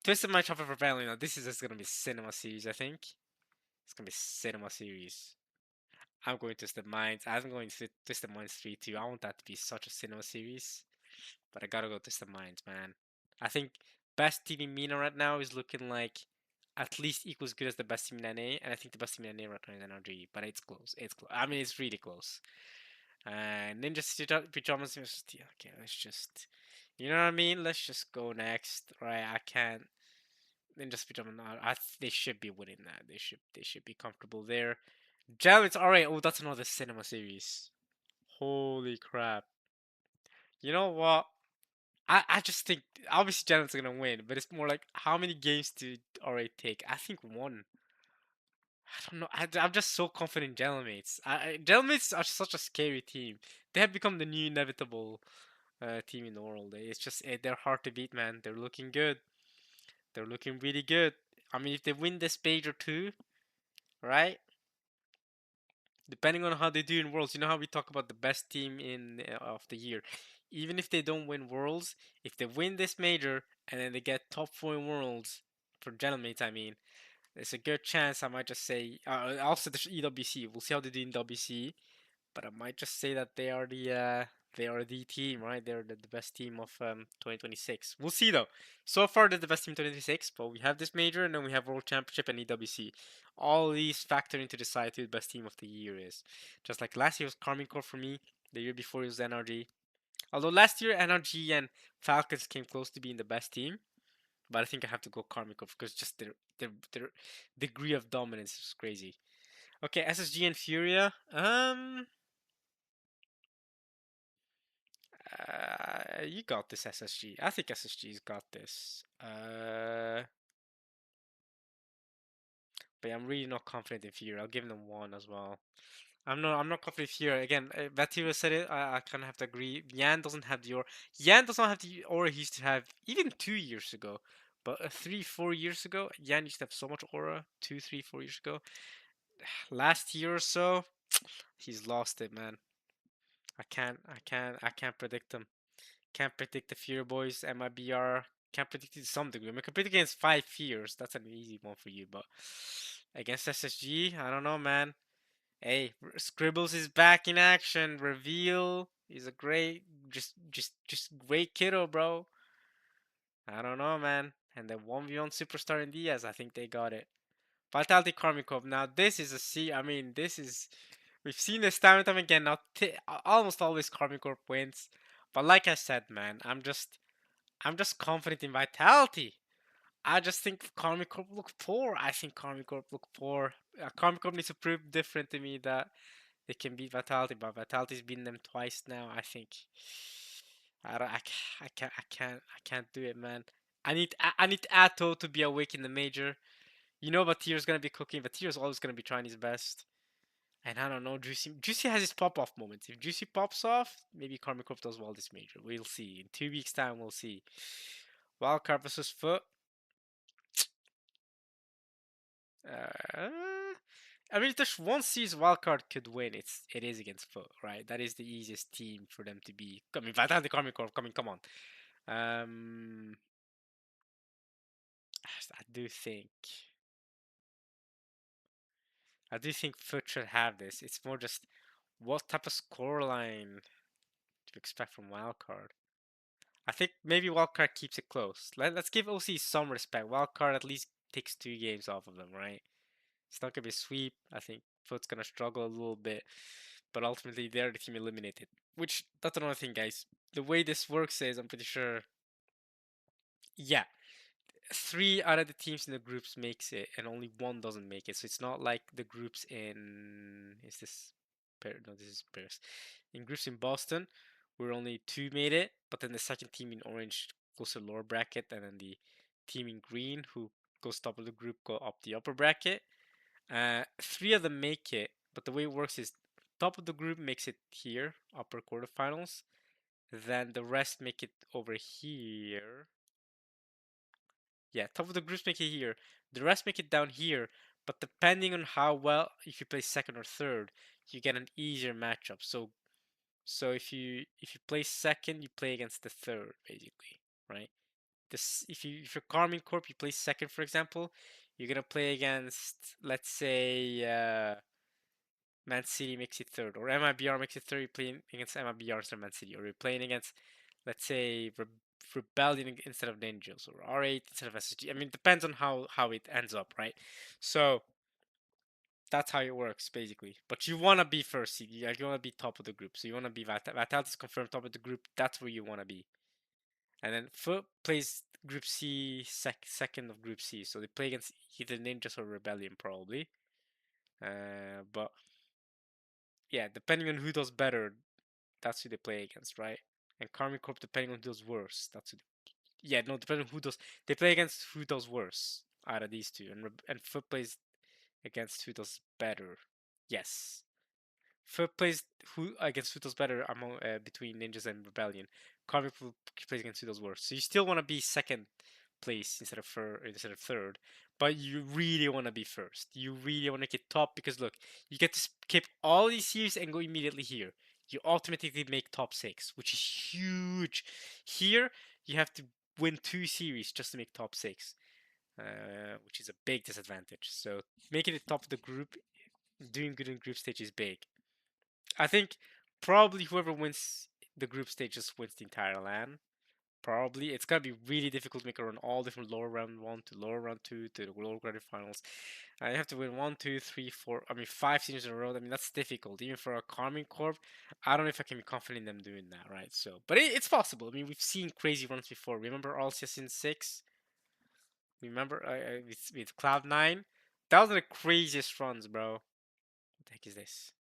Twisted Mind Shuffle for Valley. Now this is just gonna be cinema series. I think it's gonna be cinema series. I'm going to Twisted Minds. I'm going to Twisted Minds 3 too. I want that to be such a cinema series. But I gotta go Twisted Minds, man. I think best team in MENA right now is looking like at least equals good as the best team in NA, and I think the best team in NA right now is NRG. But it's close. It's close. I mean, it's really close. Ninja Pajamas. Okay, let's just. You know what I mean? Let's just go next. Right? I can't. Ninja Pajamas. They should be winning that. They should be comfortable there. It's alright. Oh, that's another cinema series. Holy crap. You know what? I just think obviously Janet's gonna win, but it's more like how many games did already take? I think one. I don't know. I'm just so confident in Gelmates. Gelmates are such a scary team. They have become the new inevitable team in the world. It's just they're hard to beat, man. They're looking good. They're looking really good. I mean, if they win this stage or two, right? Depending on how they do in Worlds, you know how we talk about the best team in of the year. Even if they don't win Worlds, if they win this major and then they get top four in Worlds for Gelmates, I mean, there's a good chance I might just say. Also, the EWC. We'll see how they do in WC, but I might just say that they are the team, right? They're the best team of 2026. We'll see though. So far, they're the best team 2026, but we have this major and then we have World Championship and EWC. All these factor into decide who the best team of the year is. Just like last year was Carmine Corps for me. The year before it was NRG. Although last year NRG and Falcons came close to being the best team, but I think I have to go Carmine Corps because just their degree of dominance is crazy. Okay, SSG and Furia. You got this, SSG. I think SSG's got this. But I'm really not confident in Fury. I'll give them one as well. I'm not confident in Fury. Again, Vatira said it. I kind of have to agree. Yan doesn't have the aura. Yan does not have the aura he used to have even 2 years ago. But 3, 4 years ago, Yan used to have so much aura. 2, 3, 4 years ago. Last year or so, he's lost it, man. I can't predict him. Can't predict the Fury Boys, MIBR. can't predict it to some degree. I mean, I can predict against 5 years. That's an easy one for you, but against SSG, I don't know, man. Hey, Scribbles is back in action. Reveal. He's a great, just great kiddo, bro. I don't know, man. And the 1v1 superstar in Diaz, I think they got it. Vitality Karmikov. Now, this is a C. I mean, this is. We've seen this time and time again. Now, almost always Karmikov wins. But like I said, man, I'm just confident in Vitality. I just think Karmic Corp look poor. I think Karmic Corp look poor. Karmic Corp needs to prove different to me that they can beat Vitality, but Vitality's beaten them twice now. I think I don't. I can't do it, man. I need Atto to be awake in the major. You know, Batir's gonna be cooking. Batir's always gonna be trying his best. And I don't know, Juicy has his pop off moments. If Juicy pops off, maybe Karmic Corp does well this major. We'll see. In 2 weeks' time, we'll see. Wildcard versus Foot. I mean, if there's one series wildcard could win, it is against Foot, right? That is the easiest team for them to be. I mean, Vitality Karmic Corp. I mean, come on. Um, I do think, I do think Foot should have this. It's more just what type of scoreline to expect from wildcard. I think maybe wildcard keeps it close. Let's give OC some respect. Wildcard at least takes 2 games off of them, right? It's not gonna be a sweep. I think Foot's gonna struggle a little bit, but ultimately they're the team eliminated. Which that's another thing, guys. The way this works is, I'm pretty sure, yeah, 3 out of the teams in the groups makes it, and only one doesn't make it. So it's not like the groups in is this no, this is Paris. In groups in Boston, where only 2 made it, but then the second team in orange goes to the lower bracket, and then the team in green who goes top of the group go up the upper bracket. 3 of them make it, but the way it works is top of the group makes it here, upper quarterfinals. Then the rest make it over here. Yeah, top of the groups make it here. The rest make it down here. But depending on how well, if you play second or third, you get an easier matchup. So if you play second, you play against the third, basically, right? This if you're Carmine Corp, you play second, for example, you're gonna play against, let's say, Man City makes it third, or MIBR makes it third. You're playing against MIBR instead of Man City, or you're playing against, let's say, Rebellion instead of Ninjas, or R8 instead of SSG. I mean, it depends on how it ends up, right? So that's how it works, basically. But you want to be first seed. You want to be top of the group. So you want to be Vitality's confirmed top of the group. That's where you want to be. And then Foot plays Group C, second of Group C. So they play against either Ninjas or Rebellion, probably. But yeah, depending on who does better, that's who they play against, right? And Karmic Corp, depending on who does worse, that's who. Yeah, no, depending on who does. They play against who does worse out of these two, and Foot plays against who does better. Yes, Foot plays who against who does better among between Ninjas and Rebellion. Karmic plays against who does worse. So you still want to be second place instead of third, but you really want to be first. You really want to get top because look, you get to skip all these series and go immediately here. You automatically make top 6, which is huge. Here you have to win 2 series just to make top 6, which is a big disadvantage. So making it top of the group, doing good in group stage is big. I think probably whoever wins the group stage just wins the entire LAN. Probably it's gonna be really difficult to make a run all different lower round 1 to lower round 2 to the lower quarterfinals. You have to win 1, 2, 3, 4. I mean 5 series in a row. I mean that's difficult even for a Carmine Corp. I don't know if I can be confident in them doing that, right? So, but it's possible. I mean we've seen crazy runs before. Remember RLCS in 6? Remember with Cloud9? That was one of the craziest runs, bro. What the heck is this?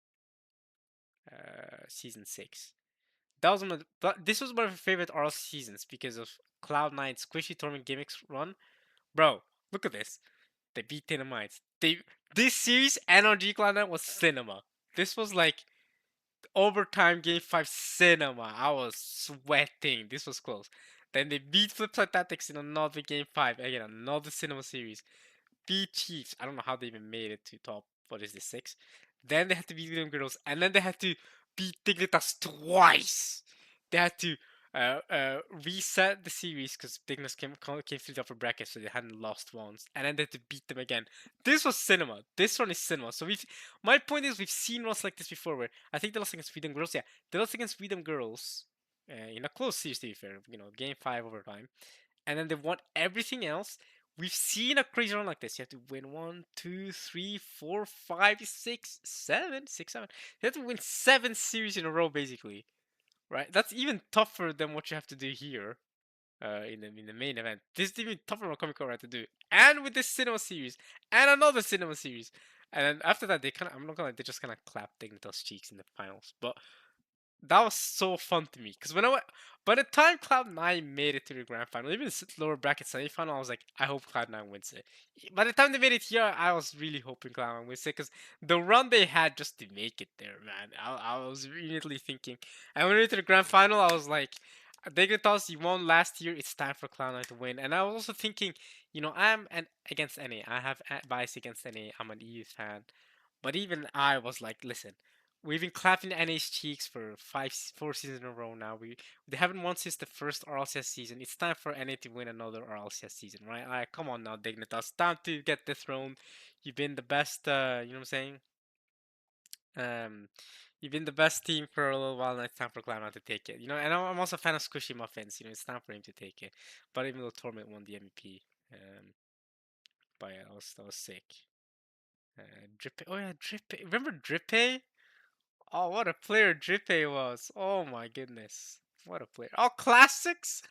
Season 6. That was this was one of my favorite RL seasons because of Cloud9's squishy tournament gimmicks run. Bro, look at this. They beat Dynamite. This series NRG Cloud9 was cinema. This was like overtime game 5 cinema. I was sweating. This was close. Then they beat Flipside Tactics in another game 5. Again, another cinema series. Beat Chiefs. I don't know how they even made it to top. What is this, 6? Then they had to beat William Girls. And then they had to beat Dignitas twice. They had to reset the series because Dignas came through the upper bracket, so they hadn't lost once, and then they had to beat them again. This was cinema. This one is cinema. So we've. My point is, we've seen runs like this before, where I think they lost against Sweden girls. Yeah, they lost against Sweden girls, in a close series. To be fair, game 5 overtime, and then they won everything else. We've seen a crazy run like this. You have to win one, two, three, four, five, six, seven, six, seven. You have to win 7 series in a row, basically, right? That's even tougher than what you have to do here, in the main event. This is even tougher what Comic Con had to do, and with this cinema series and another cinema series, and then after that they kind of, I'm not gonna lie, they just kind of clapped Dignitas cheeks in the finals. But that was so fun to me because by the time Cloud9 made it to the grand final, even lower bracket semifinal, I was like, I hope Cloud9 wins it. By the time they made it here, I was really hoping Cloud9 wins it because the run they had just to make it there, man. I was immediately thinking, and when we went to the grand final, I was like, Dignitas, you won last year. It's time for Cloud9 to win. And I was also thinking, against NA. I have bias against NA. I'm an EU fan. But even I was like, listen, we've been clapping NA's cheeks for 4 seasons in a row now. They haven't won since the first RLCS season. It's time for NA to win another RLCS season, right? Come on now, Dignitas. Time to get the throne. You've been the best. You know what I'm saying? Um, you've been the best team for a little while, and it's time for Cloud9 to take it. And I'm also a fan of Squishy Muffins. It's time for him to take it. But even though Torment won the MVP, but yeah, that was sick. Drippy. Oh yeah, Drippy. Remember Drippy? Oh, what a player Drippy was. Oh my goodness. What a player. Oh, Classics?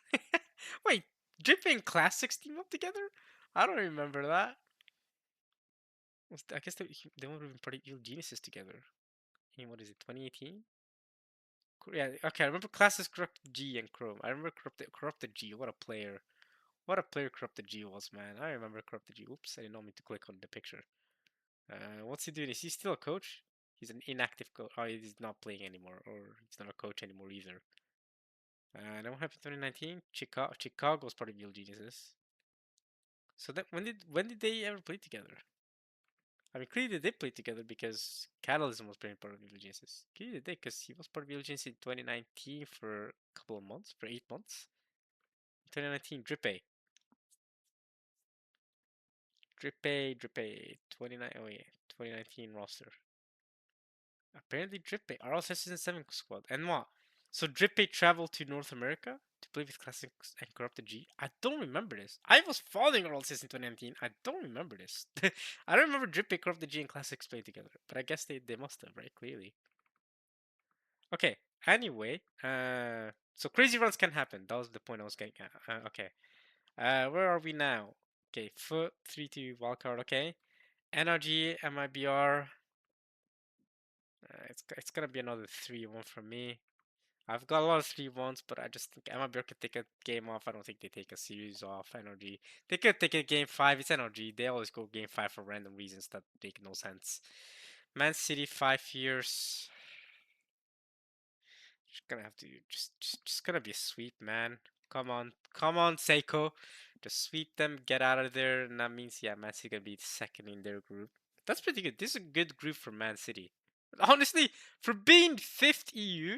Wait, Drippy and Classics team up together? I don't remember that. I guess they would have been pretty evil geniuses together. What is it, 2018? Yeah, okay, I remember Classics, Corrupted G, and Chrome. I remember Corrupted G. What a player. What a player Corrupted G was, man. I remember Corrupted G. Oops, I didn't know me to click on the picture. What's he doing? Is he still a coach? He's an inactive coach. Oh, he's not playing anymore, or he's not a coach anymore either. Then what happened in 2019? Chicago was part of Evil Geniuses. So that when did they ever play together? I mean, clearly they did play together because Catalysm was playing part of Evil Geniuses. Clearly they did because he was part of Evil Geniuses in 2019 for a couple of months, for 8 months. 2019, Drippy. Drippy, 29. Oh yeah, 2019 roster. Apparently Drippy, RLCS Season 7 squad. And what? So Drippy traveled to North America to play with Classics and Corrupted G? I don't remember this. I was following RLCS in 2019. I don't remember this. I don't remember Drippy, Corrupted G, and Classics played together. But I guess they must have, right? Clearly. Okay, anyway. So crazy runs can happen. That was the point I was getting at. Okay. Where are we now? Okay, foot 3-2 wildcard, okay. NRG, MIBR. It's gonna be another 3-1 from me. I've got a lot of 3-1s, but I just think MLB could take a game off. I don't think they take a series off. NRG. They could take a game 5. It's NRG. They always go game 5 for random reasons that make no sense. Man City, 5 years. Just gonna have to just gonna be a sweep, man. Come on, Seiko. Just sweep them, get out of there, and that means Man City gonna be second in their group. That's pretty good. This is a good group for Man City. Honestly, for being fifth EU,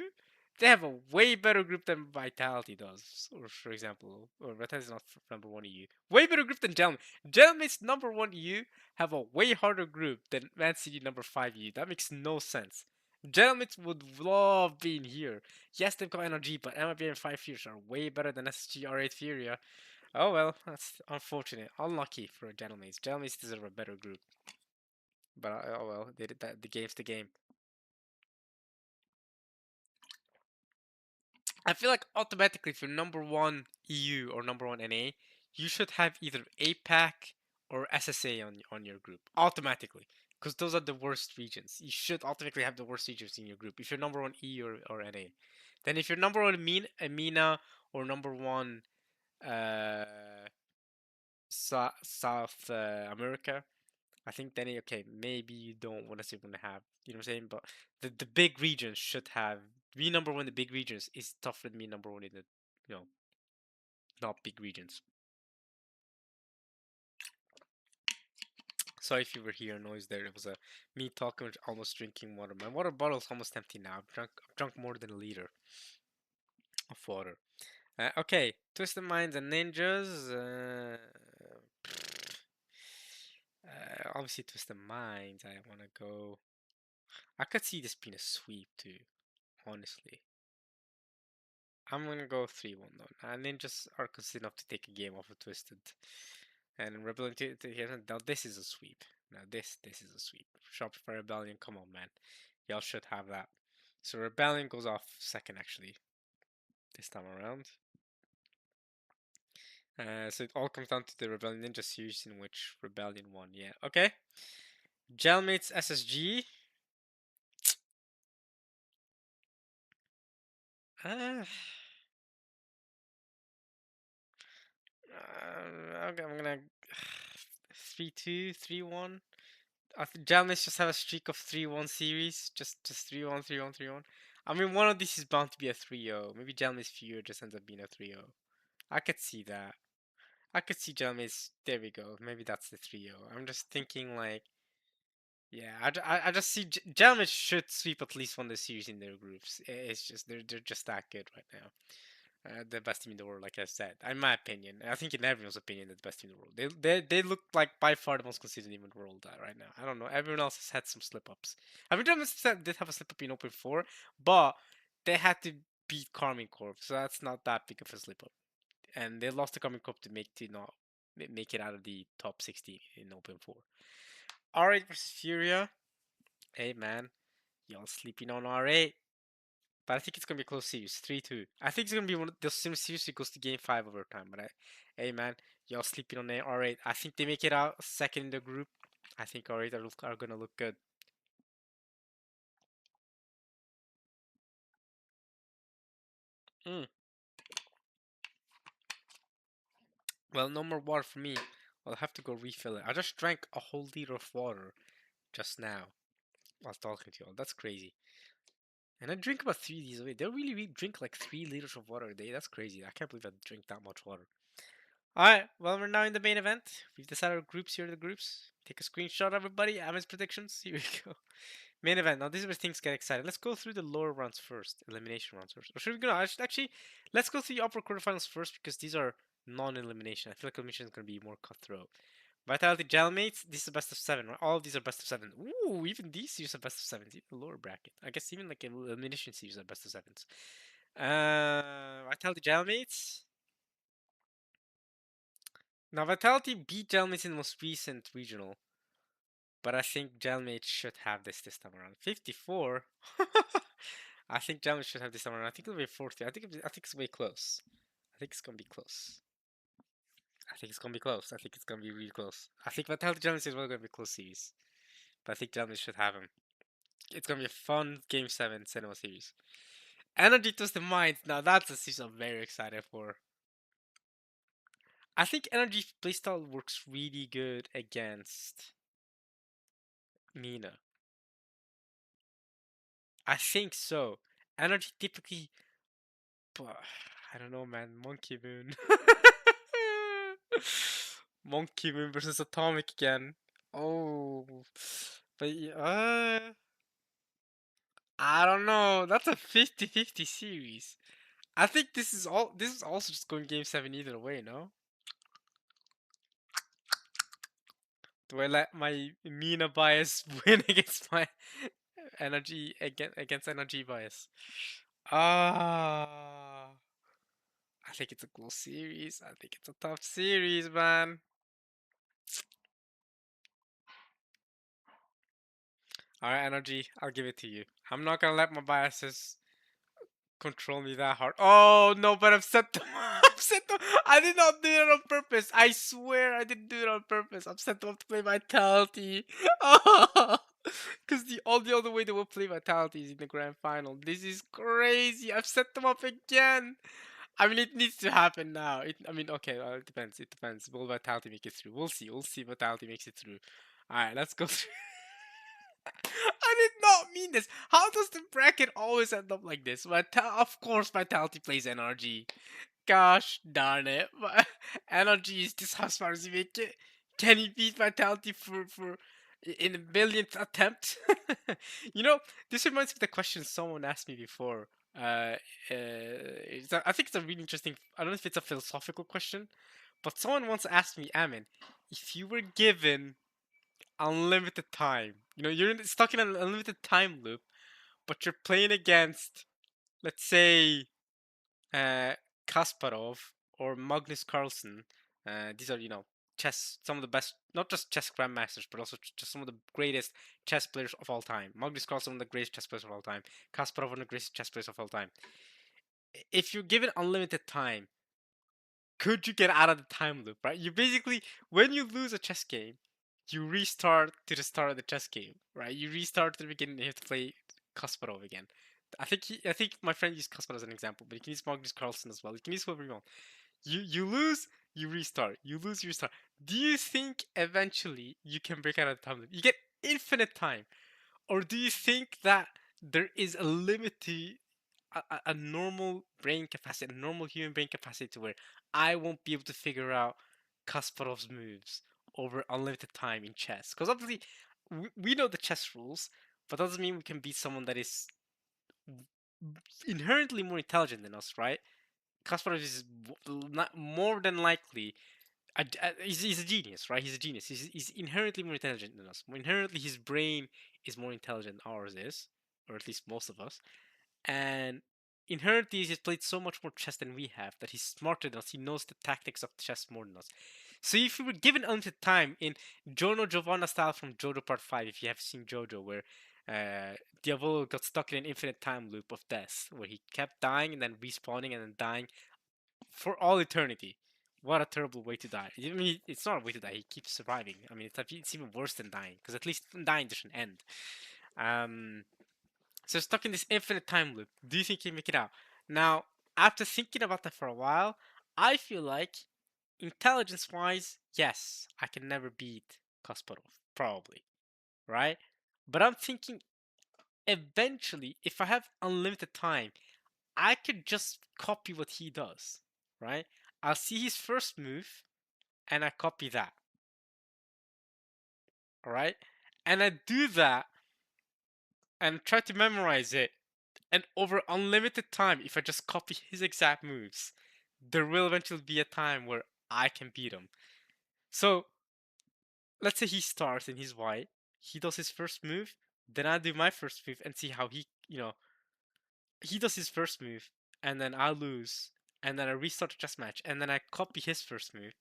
they have a way better group than Vitality does. Or for example, or Vitality is not number one EU. Way better group than Gentlemen. Gentlemen's number one EU have a way harder group than Man City number 5 EU. That makes no sense. Gentlemen would love being here. Yes, they've got energy, but MIB and 5 years are way better than SSG R8 Furia. Oh well, that's unfortunate. Unlucky for Gentlemen. Gentlemen deserve a better group. But oh well, they did that. The game's the game. I feel like automatically, if you're number one EU or number one NA, you should have either APAC or SSA on your group automatically, because those are the worst regions. You should automatically have the worst regions in your group if you're number one EU or NA. Then if you're number one MENA or number one uh, South America, I think then okay, maybe you don't want to have, you know what I'm saying? But the big regions should have, me number one in the big regions is tougher than me number one in the, you know, not big regions. Sorry if you were hearing noise there. It was me talking, almost drinking water. My water bottle's almost empty now. I've drunk more than a liter of water. Okay, Twisted Minds and Ninjas. Obviously, Twisted Minds. I want to go. I could see this being a sweep too, honestly. I'm gonna go 3-1 though. Ninjas are consistent enough to take a game off of Twisted. And Rebellion now this is a sweep. Now this is a sweep. Shopify Rebellion, come on man. Y'all should have that. So Rebellion goes off second actually, this time around. So it all comes down to the Rebellion Ninja series in which Rebellion won. Yeah, okay. Gelmates SSG. Uh, okay, I'm gonna 3-2, 3-1. Gelmates just have a streak of 3-1 series. Just 3-1, 3-1, 3-1. I mean, one of these is bound to be a 3-0. Maybe Gelmates Fear just ends up being a 3-0. I could see that. I could see Gelmates. There we go. Maybe that's the 3-0. I'm just thinking like. Yeah, I just see Gelmates should sweep at least one of the series in their groups. It's just they're just that good right now. The best team in the world, like I said, in my opinion. I think in everyone's opinion, they're the best team in the world. They look like by far the most consistent team in the world right now. I don't know. Everyone else has had some slip ups. I mean, Germans did have a slip up in Open 4, but they had to beat Carmine Corp, so that's not that big of a slip up. And they lost the Carmine Corp to not make it out of the top 16 in Open 4. R8 versus Furia. Hey man, y'all sleeping on R8. But I think it's gonna be a close series, 3-2. I think it's gonna be one of those series that goes to game 5 overtime. But hey man, y'all sleeping on R8. I think they make it out second in the group. I think R8 are gonna look good. Mm. Well, no more water for me. I'll have to go refill it. I just drank a whole liter of water just now while talking to y'all. That's crazy. And I drink about 3 of these a day. They really drink like 3 liters of water a day. That's crazy. I can't believe I drink that much water. Alright, well, we're now in the main event. We've decided our groups. Here are the groups. Take a screenshot, everybody. Ami's predictions. Here we go. Main event. Now, this is where things get exciting. Let's go through the lower rounds first. Elimination rounds first. Or should we go? Actually, let's go through the upper quarterfinals first because these are non-elimination. I feel like elimination is going to be more cutthroat. Vitality Gelmates. This is a best of 7, right? All of these are best of 7. Ooh, even these series are best of 7s. Even the lower bracket. I guess even like elimination series are best of 7s. Vitality Gelmates. Now, Vitality beat Gelmates in the most recent regional, but I think Gelmates should have this time around. 54. I think Gelmates should have this time around. I think it'll be 40. I think it's way close. I think it's gonna be close. I think it's gonna be close. I think it's gonna be really close. I think Vitality Gelmates is well gonna be a close series, but I think Gelmates should have him. It's gonna be a fun Game 7 Cinema series. Energy Twist the Mind. Now that's a series I'm very excited for. I think Energy playstyle works really good against Mina. I think so. Energy typically, but I don't know, man. Monkey Moon. Monkey Moon versus Atomic again. Oh, but I don't know. That's a 50-50 series. I think this is all. This is also just going Game 7 either way. No. Do I let my Mina bias win against my energy against energy bias? Ah. I think it's a cool series. I think it's a tough series, man. Alright, energy, I'll give it to you. I'm not gonna let my biases control me that hard. Oh no, but I've set them. I've set them. I did not do it on purpose. I swear I didn't do it on purpose. I've set them up to play Vitality. Because the other way they will play Vitality is in the grand final. This is crazy. I've set them up again. I mean, it needs to happen now. I mean, okay, it depends. It depends. Will Vitality make it through? We'll see. We'll see if Vitality makes it through. All right, let's go through. I did not mean this. How does the bracket always end up like this? Of course, Vitality plays NRG. Gosh darn it. NRG is just as far as he make it. Can he beat Vitality for in a millionth attempt? You know, this reminds me of the question someone asked me before Uh, I think it's a really interesting. I don't know if it's a philosophical question, but someone once asked me, Amin, if you were given unlimited time, you're stuck in an unlimited time loop, but you're playing against, let's say, uh, Kasparov or Magnus Carlsen. These are, some of the best, not just chess grandmasters, but also just some of the greatest chess players of all time. Magnus Carlsen, one of the greatest chess players of all time. Kasparov, one of the greatest chess players of all time. If you're given unlimited time, could you get out of the time loop, right? You basically, when you lose a chess game, you restart to the start of the chess game, right? You restart to the beginning and you have to play Kasparov again. I think my friend used Kasparov as an example, but you can use Magnus Carlsen as well. You can use whoever you want. You lose, you restart. You lose, you restart. Do you think eventually you can break out of the time loop? You get infinite time, or do you think that there is a limit to a normal brain capacity, a normal human brain capacity, to where I won't be able to figure out Kasparov's moves over unlimited time in chess? Because obviously, we know the chess rules, but that doesn't mean we can beat someone that is inherently more intelligent than us, right? Kasparov is not more than likely he's a genius, right? He's a genius. He's inherently more intelligent than us. Inherently, his brain is more intelligent than ours is, or at least most of us. And inherently, he's played so much more chess than we have that he's smarter than us. He knows the tactics of chess more than us. So if we were given unlimited time in Jono Giovanna style from JoJo Part 5, if you have seen JoJo, where Diavolo got stuck in an infinite time loop of death, where he kept dying and then respawning and then dying for all eternity. What a terrible way to die. I mean, it's not a way to die. He keeps surviving. I mean, it's even worse than dying, because at least dying doesn't end. Um, so stuck in this infinite time loop. Do you think you make it out? Now, after thinking about that for a while, I feel like intelligence-wise, yes, I can never beat Kasparov, probably, right? But I'm thinking eventually, if I have unlimited time, I could just copy what he does, right? I'll see his first move and I copy that, all right? And I do that and try to memorize it. And over unlimited time, if I just copy his exact moves, there will eventually be a time where I can beat him. So let's say he starts and he's white. He does his first move, then I do my first move and see how he does his first move, and then I lose, and then I restart the chess match, and then I copy his first move,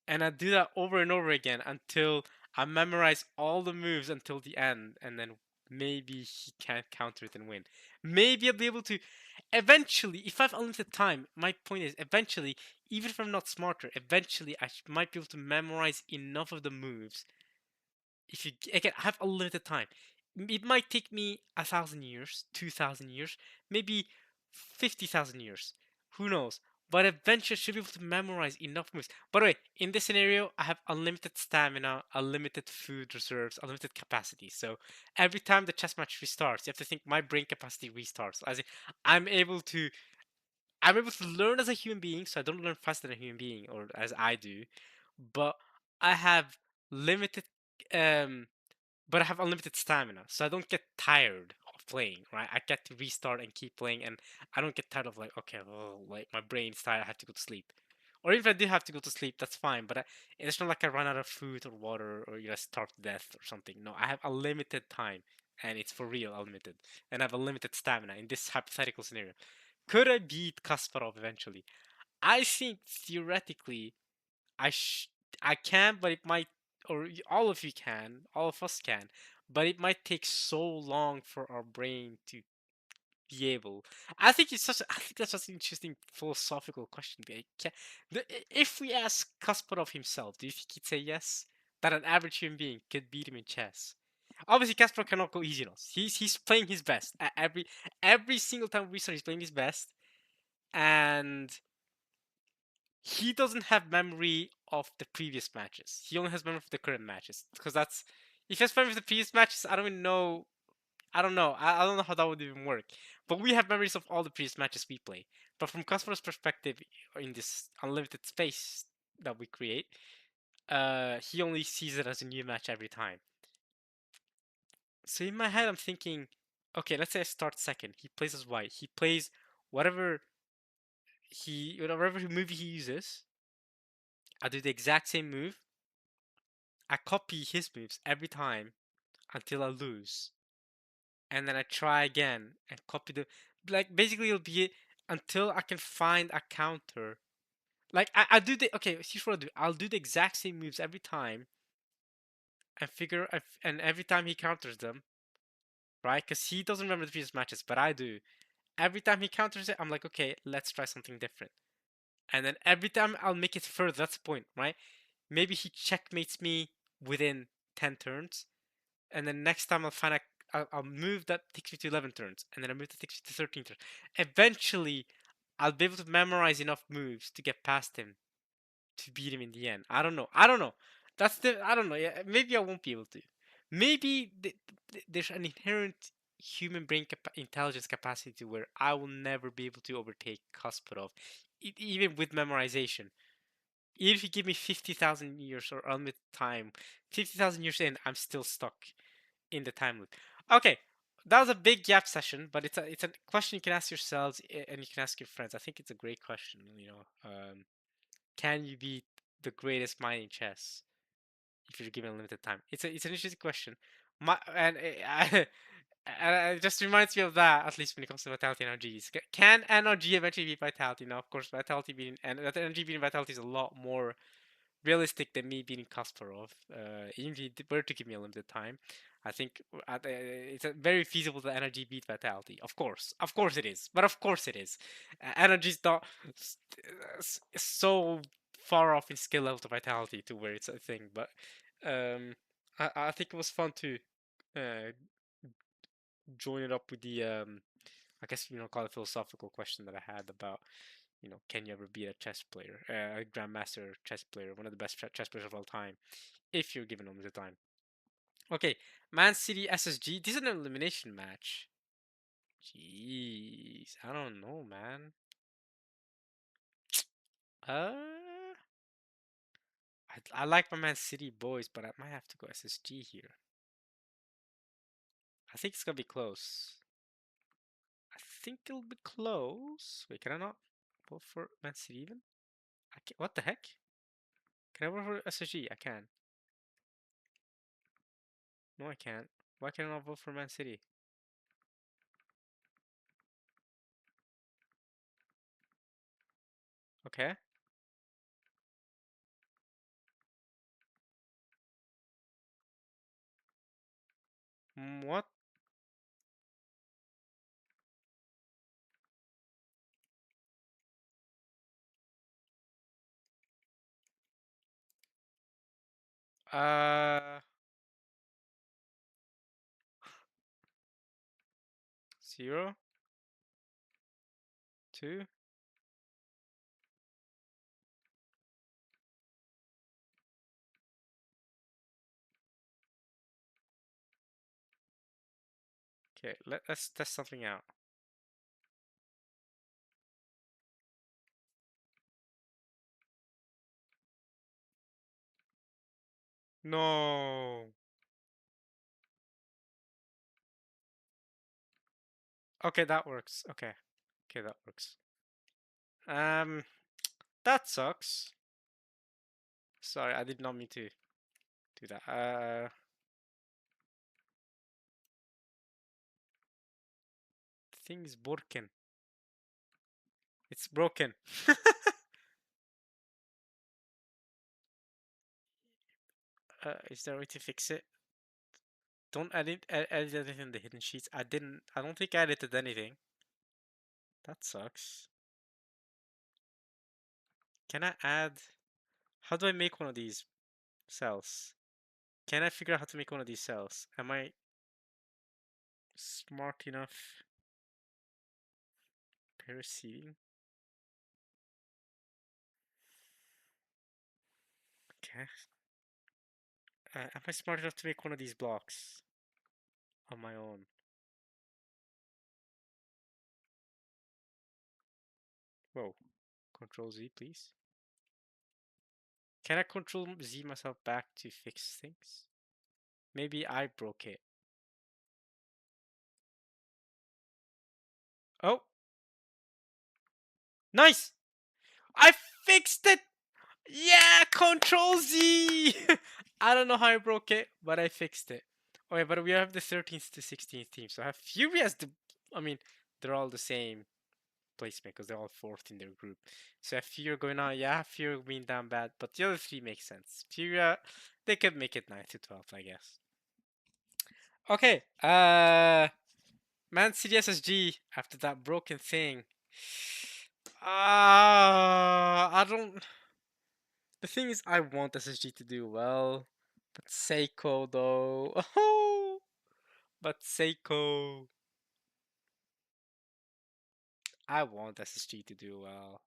and I do that over and over again until I memorize all the moves until the end, and then maybe he can't counter it and win. Maybe I'll be able to. Eventually, if I have unlimited time, my point is eventually, even if I'm not smarter, eventually I might be able to memorize enough of the moves. If you again, I have unlimited time. It might take me 1,000 years, 2,000 years, maybe 50,000 years. Who knows? But eventually, I should be able to memorize enough moves. By the way, in this scenario, I have unlimited stamina, unlimited food reserves, unlimited capacity. So every time the chess match restarts, you have to think my brain capacity restarts. As in, I'm able to, I'm able to learn as a human being, so I don't learn faster than a human being, or as I do. But I have limited um but I have unlimited stamina, so I don't get tired of playing, right? I get to restart and keep playing, and I don't get tired of like, okay, well, like my brain's tired, I have to go to sleep. Or if I do have to go to sleep, that's fine. But it's not like I run out of food or water or starve to death or something. No, I have a limited time, and it's for real unlimited, and I have a limited stamina in this hypothetical scenario. Could I beat Kasparov eventually? I think theoretically I sh- I can, but it might, or all of you can, all of us can, but it might take so long for our brain to be able. I think that's such an interesting philosophical question. If we ask Kasparov himself, do you think he'd say yes? That an average human being could beat him in chess? Obviously, Kasparov cannot go easy on us. He's playing his best every single time we start. He's playing his best, and he doesn't have memory of the previous matches. He only has memory of the current matches. Because that's if he has memory of the previous matches, I don't even know. I don't know. I don't know how that would even work. But we have memories of all the previous matches we play. But from Kasparov's perspective, in this unlimited space that we create, he only sees it as a new match every time. So in my head, I'm thinking Okay, let's say I start second. He plays as white. He plays whatever whatever movie he uses. I do the exact same move. I copy his moves every time until I lose, and then I try again and copy the like. Basically, it'll be until I can find a counter. Like I do the okay. Here's what I do. I'll do the exact same moves every time and and every time he counters them, right? Because he doesn't remember the previous matches, but I do. Every time he counters it, I'm like, okay, let's try something different. And then every time I'll make it further. That's the point, right? Maybe he checkmates me within 10 turns, and then next time I'll find I'll move that takes me to 11 turns, and then I move that takes me to 13 turns. Eventually, I'll be able to memorize enough moves to get past him to beat him in the end. I don't know. I don't know. I don't know. Yeah, maybe I won't be able to. Maybe there's an inherent human brain intelligence capacity where I will never be able to overtake Kasparov, even with memorization. Even if you give me 50,000 years or unlimited time, 50,000 years in, I'm still stuck in the time loop. Okay, that was a big gap session, but it's a question you can ask yourselves and you can ask your friends. I think it's a great question. Can you beat the greatest mind in chess if you're given limited time? It's an interesting question. And it just reminds me of that, at least when it comes to vitality and energies. Can energy eventually beat vitality? Now, of course, vitality beating and that energy beating vitality is a lot more realistic than me beating Kasparov. Even if he were to give me a limited time, I think it's very feasible that energy beat vitality. Of course it is. But of course it is. Energy's not so far off in skill level to vitality to where it's a thing. But um, I think it was fun to uh, join it up with the I guess call it philosophical question that I had about can you ever beat a chess player, a grandmaster chess player, one of the best chess players of all time, if you're given the time. Okay, Man City SSG. This is an elimination match. Jeez, I don't know, man. Uh, I like my Man City boys, but I might have to go SSG here. I think it's gonna be close. I think it'll be close. Wait, can I not vote for Man City even? I can't, what the heck? Can I vote for SSG? I can. No, I can't. Why can I not vote for Man City? Okay. What? Uh, 0, 2. Okay, let's test something out. No. Okay, that works. Okay. Okay, that works. Um, that sucks. Sorry, I did not mean to do that. The thing is broken. It's broken. Is there a way to fix it? Don't edit anything in the hidden sheets. I didn't. I don't think I edited anything. That sucks. Can I add? How do I make one of these cells? Can I figure out how to make one of these cells? Am I smart enough? Parasite. Okay. Am I smart enough to make one of these blocks on my own? Whoa. Control Z, please. Can I control Z myself back to fix things? Maybe I broke it. Nice! I fixed it! Yeah! Control Z! I don't know how I broke it, but I fixed it. Okay, but we have the 13th to 16th team, so I have Fury as the. I mean, they're all the same placement because they're all fourth in their group. So if Fury going on, yeah, Fury being down bad, but the other three make sense. Fury, they could make it 9 to 12, I guess. Okay, Man City SSG after that broken thing. I don't. The thing is, I want SSG to do well, but Seiko though. Oh, but Seiko. I want SSG to do well.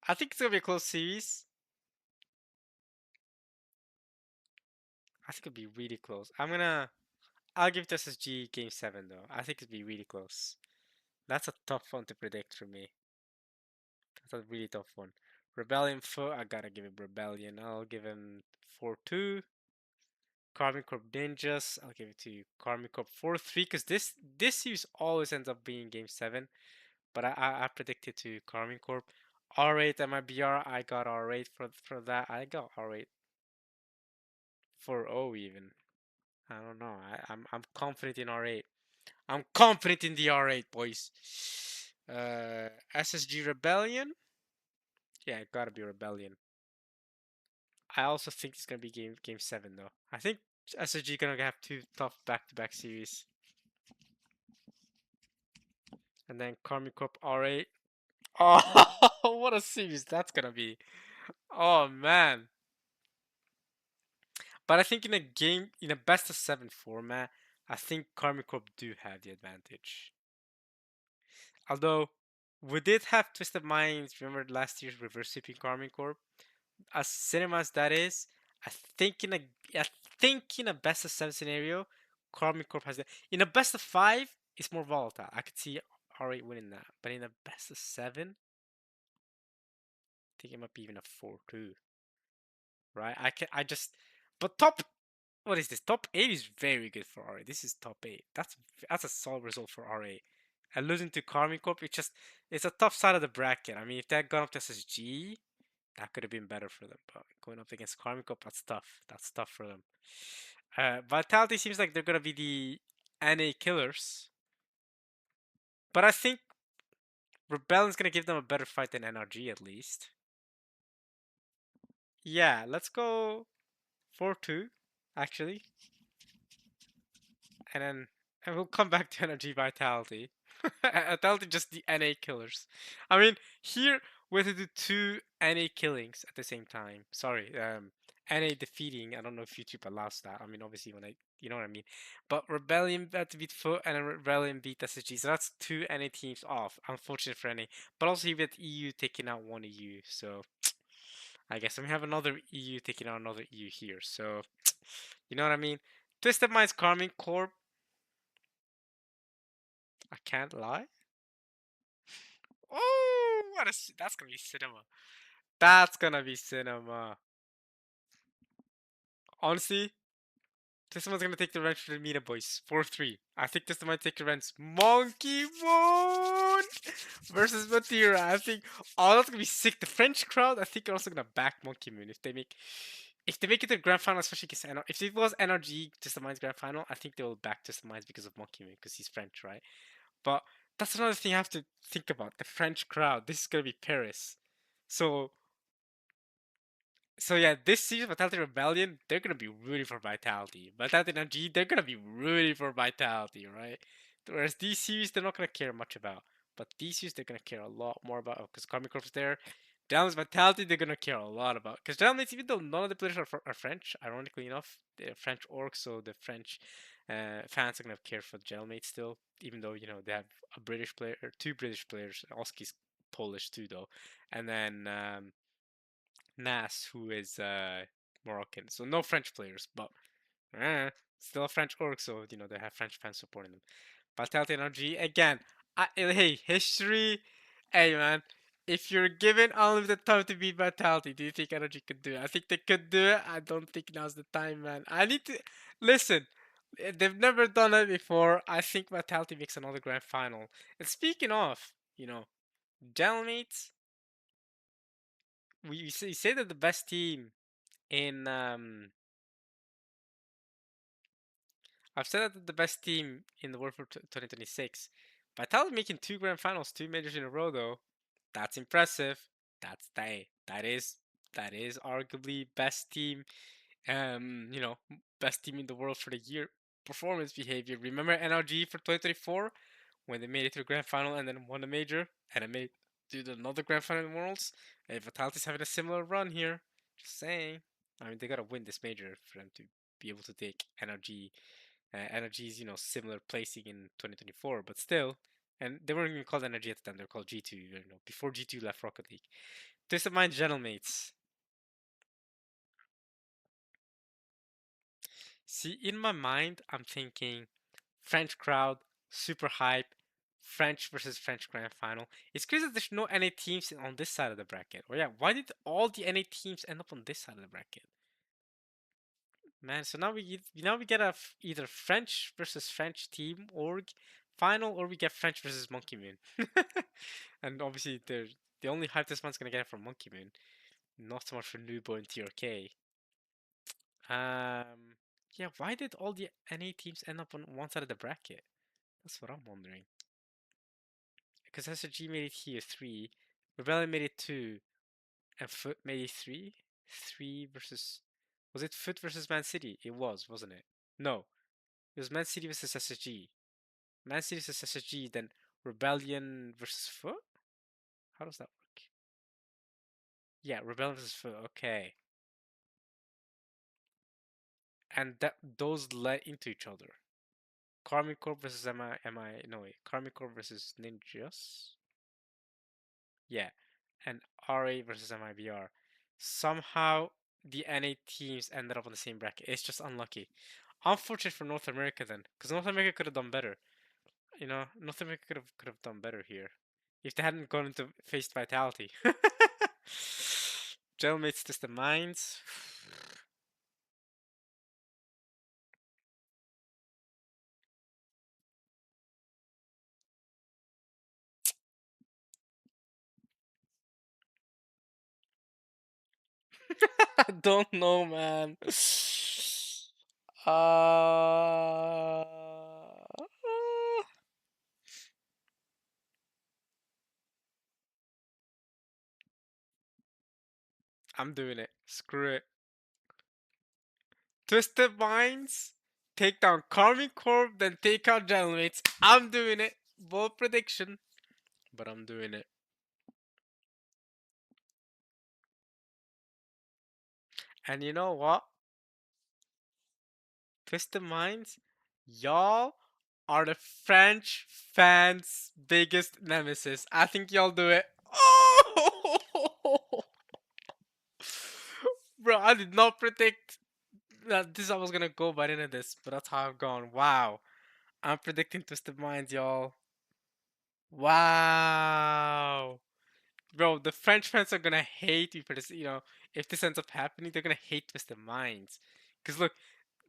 I think it's gonna be a close series. I think it'll be really close. I'll give it to SSG game 7 though. I think it'll be really close. That's a tough one to predict for me. That's a really tough one. Rebellion foot, I gotta give it Rebellion. I'll give him 4-2. Karmic Corp Ninjas, I'll give it to Karmic Corp 4-3 because this series always ends up being game 7. But I predicted to Karmic Corp. R8 at my BR, I got R8 for that. I got R8 4-0 even. I don't know. I'm confident in R8. I'm confident in the R8, boys. SSG Rebellion. Yeah, it gotta be Rebellion. I also think it's gonna be game 7 though. I think SSG gonna have two tough back-to-back series. And then Karmic Corp R8. Oh, what a series that's gonna be. Oh man. But I think in a best of 7 format, I think Karmic Corp do have the advantage. Although we did have Twisted Minds, remember last year's reverse sweeping Karmic Corp? As cinema as that is, I think in a I think in a best of 7 scenario, Karmic Corp has it. In a best of 5, it's more volatile. I could see R8 winning that. But in a best of 7, I think it might be even a 4-2. Right? I just but top what is this? Top 8 is very good for RA. This is top 8. That's a solid result for RA. And losing to Karmic Corp, it's a tough side of the bracket. I mean, if they had gone up to SSG, that could have been better for them. But going up against Karmic Corp, that's tough. That's tough for them. Vitality seems like they're gonna be the NA killers, but I think Rebellion's gonna give them a better fight than NRG at least. Yeah, let's go 4-2, actually. And we'll come back to energy vitality. Vitality just the NA killers. I mean, here we have to do two NA killings at the same time. Sorry, NA defeating. I don't know if YouTube allows that. I mean, obviously when you know what I mean. But Rebellion had to beat Foot and then Rebellion beat SSG. So that's two NA teams off. Unfortunate for NA. But also you get EU taking out one EU. So I guess we have another EU taking out another EU here. So you know what I mean. Twisted Minds Karmic Corp. I can't lie. Oh, that's gonna be cinema. That's gonna be cinema. Honestly, this one's gonna take the revenge for the Mina boys. 4-3. I think this one might take the revenge. Monkey Moon versus Matira. I think that's gonna be sick. The French crowd, I think, are also gonna back Monkey Moon if they make it to the grand final, especially against if it was NRG Just the Minds grand final, I think they will back Just the Minds because of Monkey Moon because he's French, right? But that's another thing I have to think about. The French crowd. This is gonna be Paris. So yeah, this season Vitality Rebellion, they're gonna be rooting for Vitality. Vitality NG, they're gonna be rooting for Vitality, right? Whereas these series, they're not gonna care much about. But these series, they're gonna care a lot more about because Karmic Corp's there. Down's Vitality, they're gonna care a lot about. Because Downmates, even though none of the players are French, ironically enough, they're French orcs, so the French fans are gonna care for the Jailmates still, even though they have a British player or two British players. Oski's Polish too, though, and then Nas, who is Moroccan. So no French players, but still a French orc, so they have French fans supporting them. Vitality Energy again. Hey, history. Hey man, if you're given unlimited time to beat Vitality, do you think Energy could do it? I think they could do it. I don't think now's the time, man. I need to listen. They've never done it before. I think Vitality makes another grand final. And speaking of, Gelmates, we say that the best team in I've said that the best team in the world for 2026. Vitality making two grand finals, two majors in a row though. That's impressive. That is arguably best team best team in the world for the year performance behavior. Remember NRG for 2024 when they made it to the grand final and then won a major and it made did another grand final in Worlds? And Vitality's having a similar run here. Just saying. I mean, they gotta win this major for them to be able to take NRG's similar placing in 2024, but still. And they weren't even called NRG at the time; they were called G2. Before G2 left Rocket League. Twist of Mind, Gentlemates. See, in my mind, I'm thinking French crowd, super hype, French versus French grand final. It's crazy that there's no NA teams on this side of the bracket. Oh yeah, why did all the NA teams end up on this side of the bracket? Man, so now we get either French versus French team org final, or we get French versus Monkey Moon. And obviously, the only hype this month's gonna get from Monkey Moon, not so much for Nubo and TRK. Yeah, why did all the NA teams end up on one side of the bracket? That's what I'm wondering. Because SSG made it here 3, Rebellion made it 2, and Foot made it 3? 3 versus. Was it Foot versus Man City? It was, wasn't it? No, it was Man City versus SSG. Man City versus SSG, then Rebellion versus Foot? How does that work? Yeah, Rebellion versus Foot, okay. And those led into each other. Karmic Corp versus no wait, Karmic Corp versus Ninjas? Yeah, and RA versus MIBR. Somehow the NA teams ended up on the same bracket. It's just unlucky. Unfortunate for North America then, because North America could have done better. North America could have done better here if they hadn't gone into faced Vitality. Jailmates test the minds. I don't know, man. Uh, I'm doing it. Screw it. Twisted Minds, take down Karmic Corp, then take out Jailmates. I'm doing it. Bold prediction, but I'm doing it. And you know what? Twisted Minds, y'all are the French fans' biggest nemesis. I think y'all do it. Oh! Bro, I did not predict that this I was gonna go by the end of this, but that's how I've gone. Wow. I'm predicting Twisted Minds, y'all. Wow. Bro, the French fans are gonna hate me for this. If this ends up happening, they're gonna hate Twisted Minds. Cause look,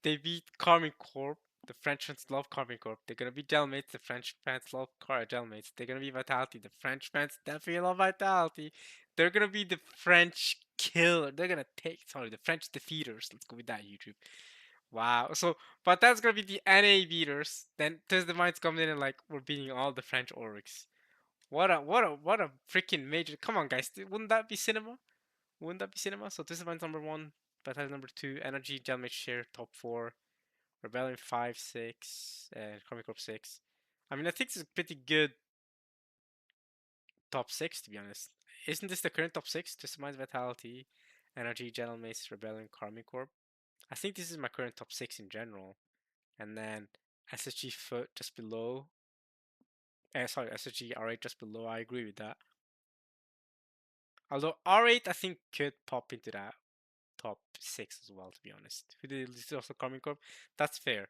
they beat Carmine Corp. The French fans love Carmine Corp. They're gonna be Gelmates. The French fans love Gelmates. They're gonna be Vitality. The French fans definitely love Vitality. They're gonna be the French killer. They're gonna the French defeaters. Let's go with that, YouTube. Wow. So, but that's gonna be the NA beaters. Then Twisted Minds comes in and like we're beating all the French orcs. What a freaking major! Come on, guys, wouldn't that be cinema? Wouldn't that be cinema? So this is my number one, Bethesda number two, Energy, Jelmate Share top four, Rebellion 5, 6, and Comic Corp 6. I mean, I think this is a pretty good top six to be honest. Isn't this the current top six? Just Minds, Vitality, Energy, General Mace, Rebellion, Karmic Corp. I think this is my current top six in general, and then SSG Foot just below. Sorry, SSG R8 just below. I agree with that. Although R8, I think could pop into that top six as well. To be honest, who did this also Carmine Corp? That's fair.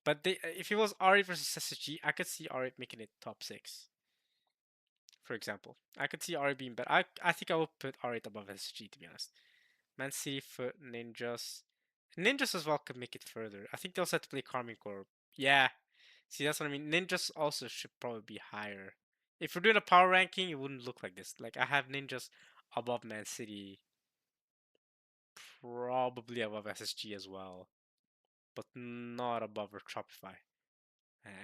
But if it was R8 versus SSG, I could see R8 making it top six. For example, I could see R8 being better. I think I will put R8 above SSG to be honest. Man City, Foot, Ninjas. Ninjas as well could make it further. I think they also have to play Carmine Corp. Yeah. See, that's what I mean. Ninjas also should probably be higher. If we're doing a power ranking, it wouldn't look like this. Like I have Ninjas above Man City, probably above SSG as well, but not above or Shopify.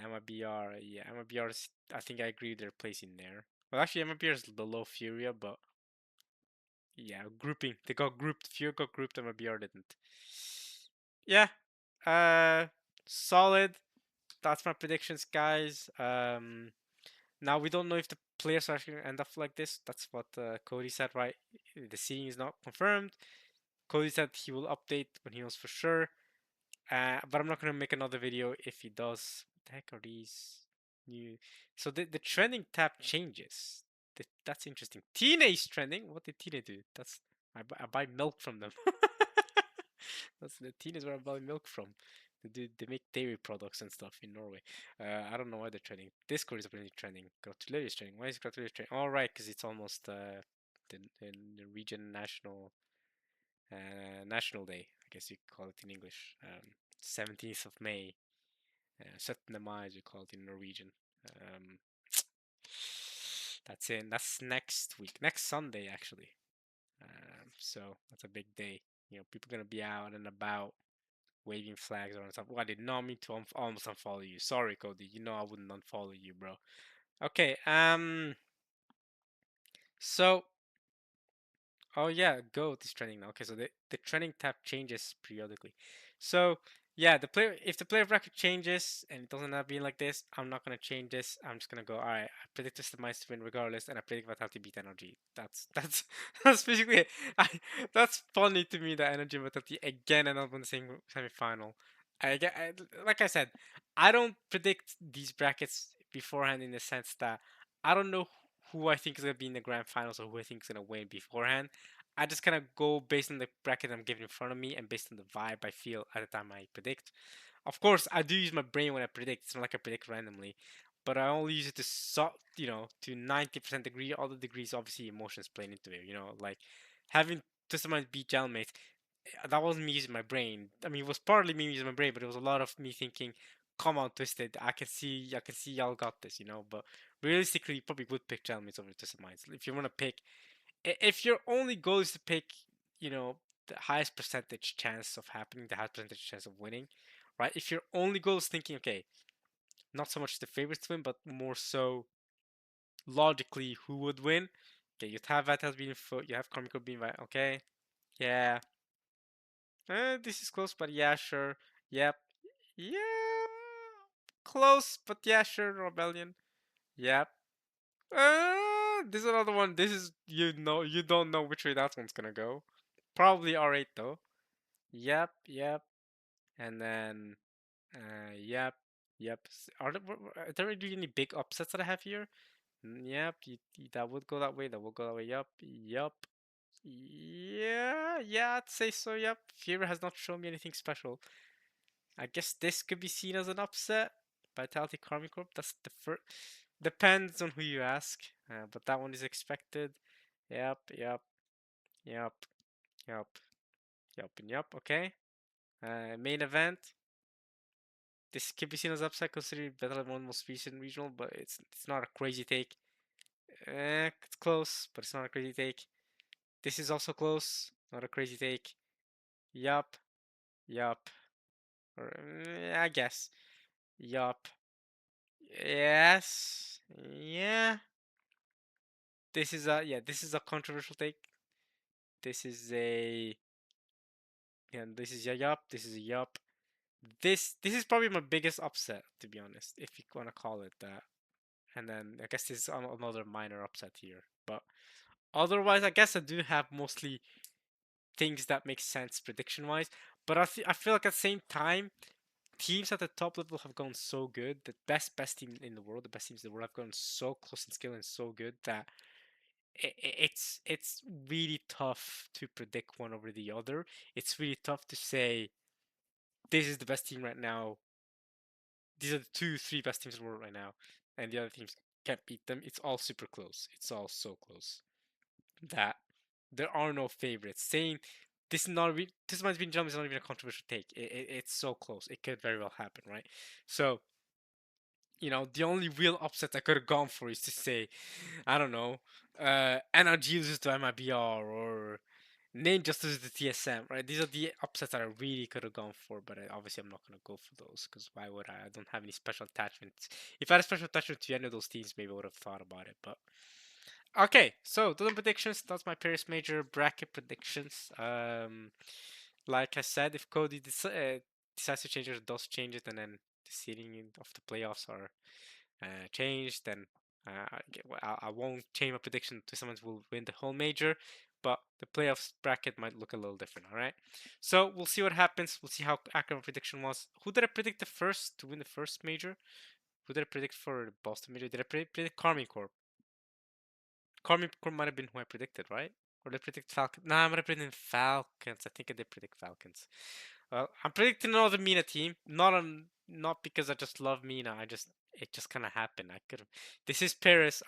MIBR, yeah, MIBR is, I think I agree with their placing there. Well, actually, MIBR is below Furia, but yeah, grouping. They got grouped. Furia got grouped, MIBR didn't. Yeah, uh, solid. That's my predictions, guys. Now we don't know if the players are actually gonna end up like this. That's what Cody said, right? The seeding is not confirmed. Cody said he will update when he knows for sure. But I'm not gonna make another video if he does. What the heck are these new? So the trending tab changes. That's interesting. Teenage trending. What did Tina do? That's I buy milk from them. That's the Tina is where I buy milk from. They make dairy products and stuff in Norway. I don't know why they're trending. Discord is apparently trending. Gratularius is trending. Why is Gratularius trending? All right, because it's almost the Norwegian National Day. I guess you could call it in English. 17th of May. 17. Mai, as you call it in Norwegian. Um, that's it. That's next week. Next Sunday, actually. So that's a big day. You know, people are gonna be out and about, waving flags around stuff. Well, I did not mean to almost unfollow you. Sorry, Cody. You know I wouldn't unfollow you, bro. Okay. So oh yeah, goat is trending now. Okay, so the trending tab changes periodically. So yeah, the player if the player bracket changes and it doesn't end up being like this, I'm not gonna change this. I'm just gonna go. All right, I predict the mice to win regardless, and I predict Vitality beat Energy. That's that's basically it. That's funny to me that Energy and Vitality again end up in the same semifinal. Like I said, I don't predict these brackets beforehand in the sense that I don't know who I think is gonna be in the grand finals or who I think is gonna win beforehand. I just kind of go based on the bracket I'm given in front of me and based on the vibe I feel at the time I predict. Of course, I do use my brain when I predict. It's not like I predict randomly, but I only use it to to 90% degree. All the degrees, obviously, emotions playing into it. Like having Twisted beat Gelmate, that wasn't me using my brain. I mean, it was partly me using my brain, but it was a lot of me thinking, "Come on, Twisted, I can see y'all got this," But realistically, you probably would pick Gelmates over Twisted Minds if you want to pick. If your only goal is to pick, the highest percentage chance of happening, the highest percentage chance of winning, right? If your only goal is thinking, okay, not so much the favorites win, but more so logically who would win. Okay, you have Vatas being foot, you have Comico being right. Okay, yeah, this is close, but yeah, sure, yep, yeah, close, but yeah, sure, Rebellion, yep. This is another one. This is you don't know which way that one's gonna go. Probably R8 though. Yep, yep. And then yep, yep. Are there really any big upsets that I have here? Yep, that would go that way. That will go that way. Yep, yep. Yeah, I'd say so. Yep. Fever has not shown me anything special. I guess this could be seen as an upset. Vitality Karmic Corp. That's the first. Depends on who you ask, but that one is expected. Yep, yep, yep, yep, yep, and yep. Okay. Main event. This could be seen as upset considering better than one most recent regional, but it's not a crazy take. It's close, but it's not a crazy take. This is also close, not a crazy take. Yup, yup, or I guess. Yup. Yes. Yeah. This is a controversial take. This is a this is a yup. This is a yup. This is probably my biggest upset, to be honest, if you wanna call it that. And then I guess this is another minor upset here, but otherwise, I guess I do have mostly things that make sense prediction wise. But I feel like at the same time, teams at the top level have gone so good. The best team in the world, the best teams in the world have gone so close in skill and so good that it's really tough to predict one over the other. It's really tough to say this is the best team right now. These are the two, three best teams in the world right now, and the other teams can't beat them. It's all super close. It's all so close that there are no favorites. Saying this might be jump is not even a controversial take. It's so close. It could very well happen, right? So the only real upset I could have gone for is to say, I don't know, NRG loses to MIBR or Name just loses to TSM, right? These are the upsets that I really could have gone for, but obviously I'm not going to go for those because why would I? I don't have any special attachments. If I had a special attachment to any of those teams, maybe I would have thought about it, but. Okay, so those are predictions. That's my Paris Major bracket predictions. Like I said, if Cody decides to change it, does change it, and then the seeding of the playoffs are changed, then I won't change my prediction to someone who will win the whole major, but the playoffs bracket might look a little different. All right, so we'll see what happens. We'll see how accurate my prediction was. Who did I predict the first to win the first major? Who did I predict for the Boston major? Did I predict Carmine Corp? Carmine Corp might have been who I predicted, right? Or did I predict Falcons? Nah, I might have predicted Falcons. I think I did predict Falcons. Well, I'm predicting another Mina team. Not because I just love Mina. It just kind of happened. I could have. This is Paris.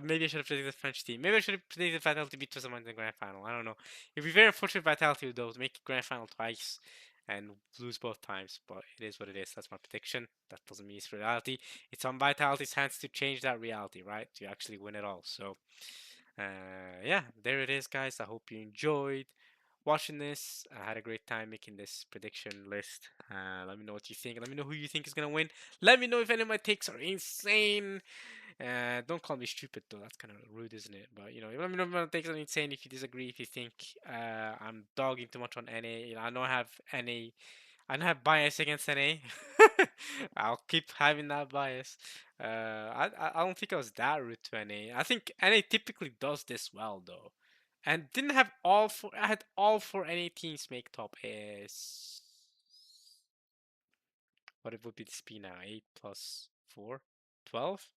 Maybe I should have predicted the French team. Maybe I should have predicted Vitality to beat someone in the grand final. I don't know. It'd be very unfortunate for Vitality though to make it grand final twice and lose both times. But it is what it is. That's my prediction. That doesn't mean it's reality. It's on Vitality's hands to change that reality, right? To actually win it all. So, yeah, there it is, guys. I hope you enjoyed watching this. I had a great time making this prediction list. Let me know what you think. Let me know who you think is gonna win. Let me know if any of my takes are insane. Don't call me stupid though. That's kind of rude, isn't it? But let me know if my takes are insane. If you disagree, if you think I'm dogging too much on NA. I know I don't have bias against NA. I'll keep having that bias. I don't think I was that rude to NA. I think NA typically does this well though, and didn't have all four. I had all four NA teams make top is what it would be this be now 8 plus 4, 12.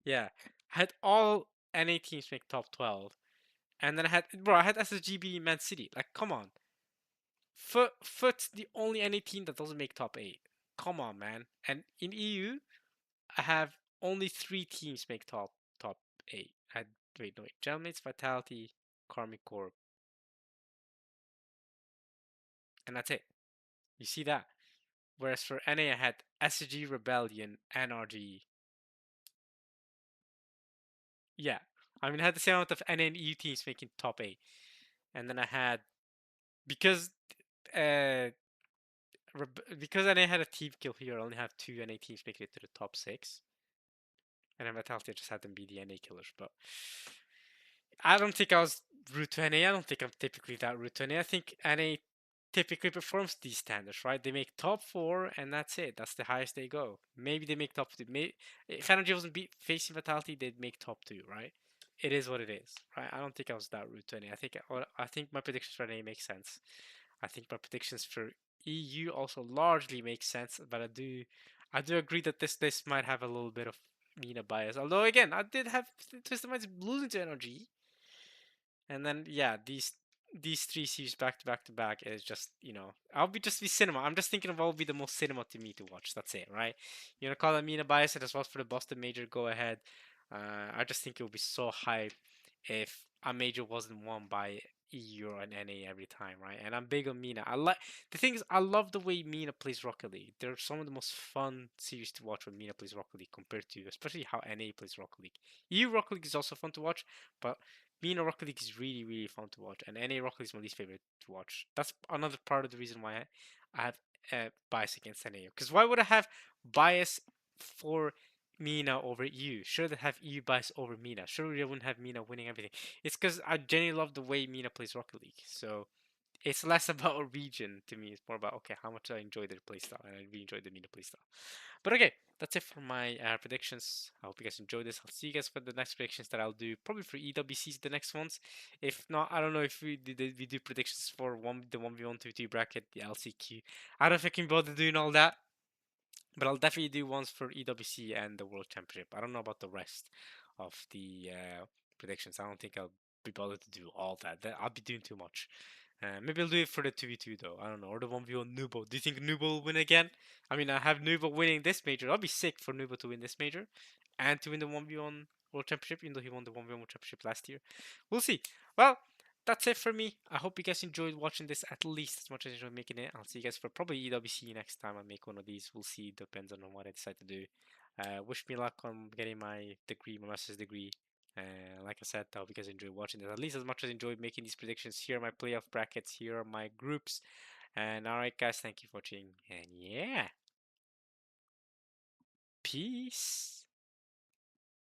Yeah, I had all NA teams make top 12, and then I had SSGB Man City. Like, come on. Foot's the only NA team that doesn't make top 8. Come on, man. And in EU, I have only 3 teams make top 8. I had, wait, no, wait. Gelmates, Vitality, Karmic Corp, and that's it. You see that? Whereas for NA, I had SG Rebellion, NRG. Yeah. I mean, I had the same amount of NA and EU teams making top 8. And then I had, because uh, because NA had a team kill here, I only have 2 NA teams making it to the top 6. And then Vitality just had them be the NA killers. But I don't think I was rude to NA. I don't think I'm typically that rude to NA. I think NA typically performs these standards, right? They make top 4 and that's it. That's the highest they go. Maybe they make top 2. If Energy wasn't facing Vitality, they'd make top 2, right? It is what it is, right? I don't think I was that rude to NA. I think my predictions for NA make sense. I think my predictions for EU also largely make sense, but I do agree that this might have a little bit of Mina bias. Although again, I did have Twisted Minds losing to NRG, and then yeah, these 3 series back to back to back is just I'll be cinema. I'm just thinking of what would be the most cinema to me to watch. That's it, right? You wanna call that Mina bias? It as well for the Boston major. Go ahead. I just think it would be so hype if a major wasn't won by EU or an NA every time, right? And I'm big on Mina. The thing is, I love the way Mina plays Rocket League. They're some of the most fun series to watch when Mina plays Rocket League compared to especially how NA plays Rocket League. EU Rocket League is also fun to watch, but Mina Rocket League is really, really fun to watch, and NA Rocket League is my least favorite to watch. That's another part of the reason why I have bias against NA. Because why would I have bias for Mina over EU? Sure, they have EU bias over Mina. Sure, they wouldn't have Mina winning everything. It's because I genuinely love the way Mina plays Rocket League. So it's less about a region to me. It's more about okay, how much I enjoy their playstyle, and I really enjoy the Mina playstyle. But okay, that's it for my predictions. I hope you guys enjoyed this. I'll see you guys for the next predictions that I'll do probably for EWCs the next ones. If not, I don't know if we do predictions for the 1v1 bracket, the LCQ. I don't know if I can bother doing all that. But I'll definitely do ones for EWC and the World Championship. I don't know about the rest of the predictions. I don't think I'll be bothered to do all that. I'll be doing too much. Maybe I'll do it for the 2v2 though. I don't know. Or the 1v1 Nubo. Do you think Nubo will win again? I mean, I have Nubo winning this major. I'll be sick for Nubo to win this major and to win the 1v1 World Championship, even though he won the 1v1 World Championship last year. We'll see. Well, that's it for me. I hope you guys enjoyed watching this at least as much as I enjoyed making it. I'll see you guys for probably EWC next time I make one of these. We'll see. Depends on what I decide to do. Wish me luck on getting my degree, my master's degree. Like I said, I hope you guys enjoyed watching this at least as much as I enjoyed making these predictions. Here are my playoff brackets. Here are my groups. And alright, guys, thank you for watching. And yeah, peace.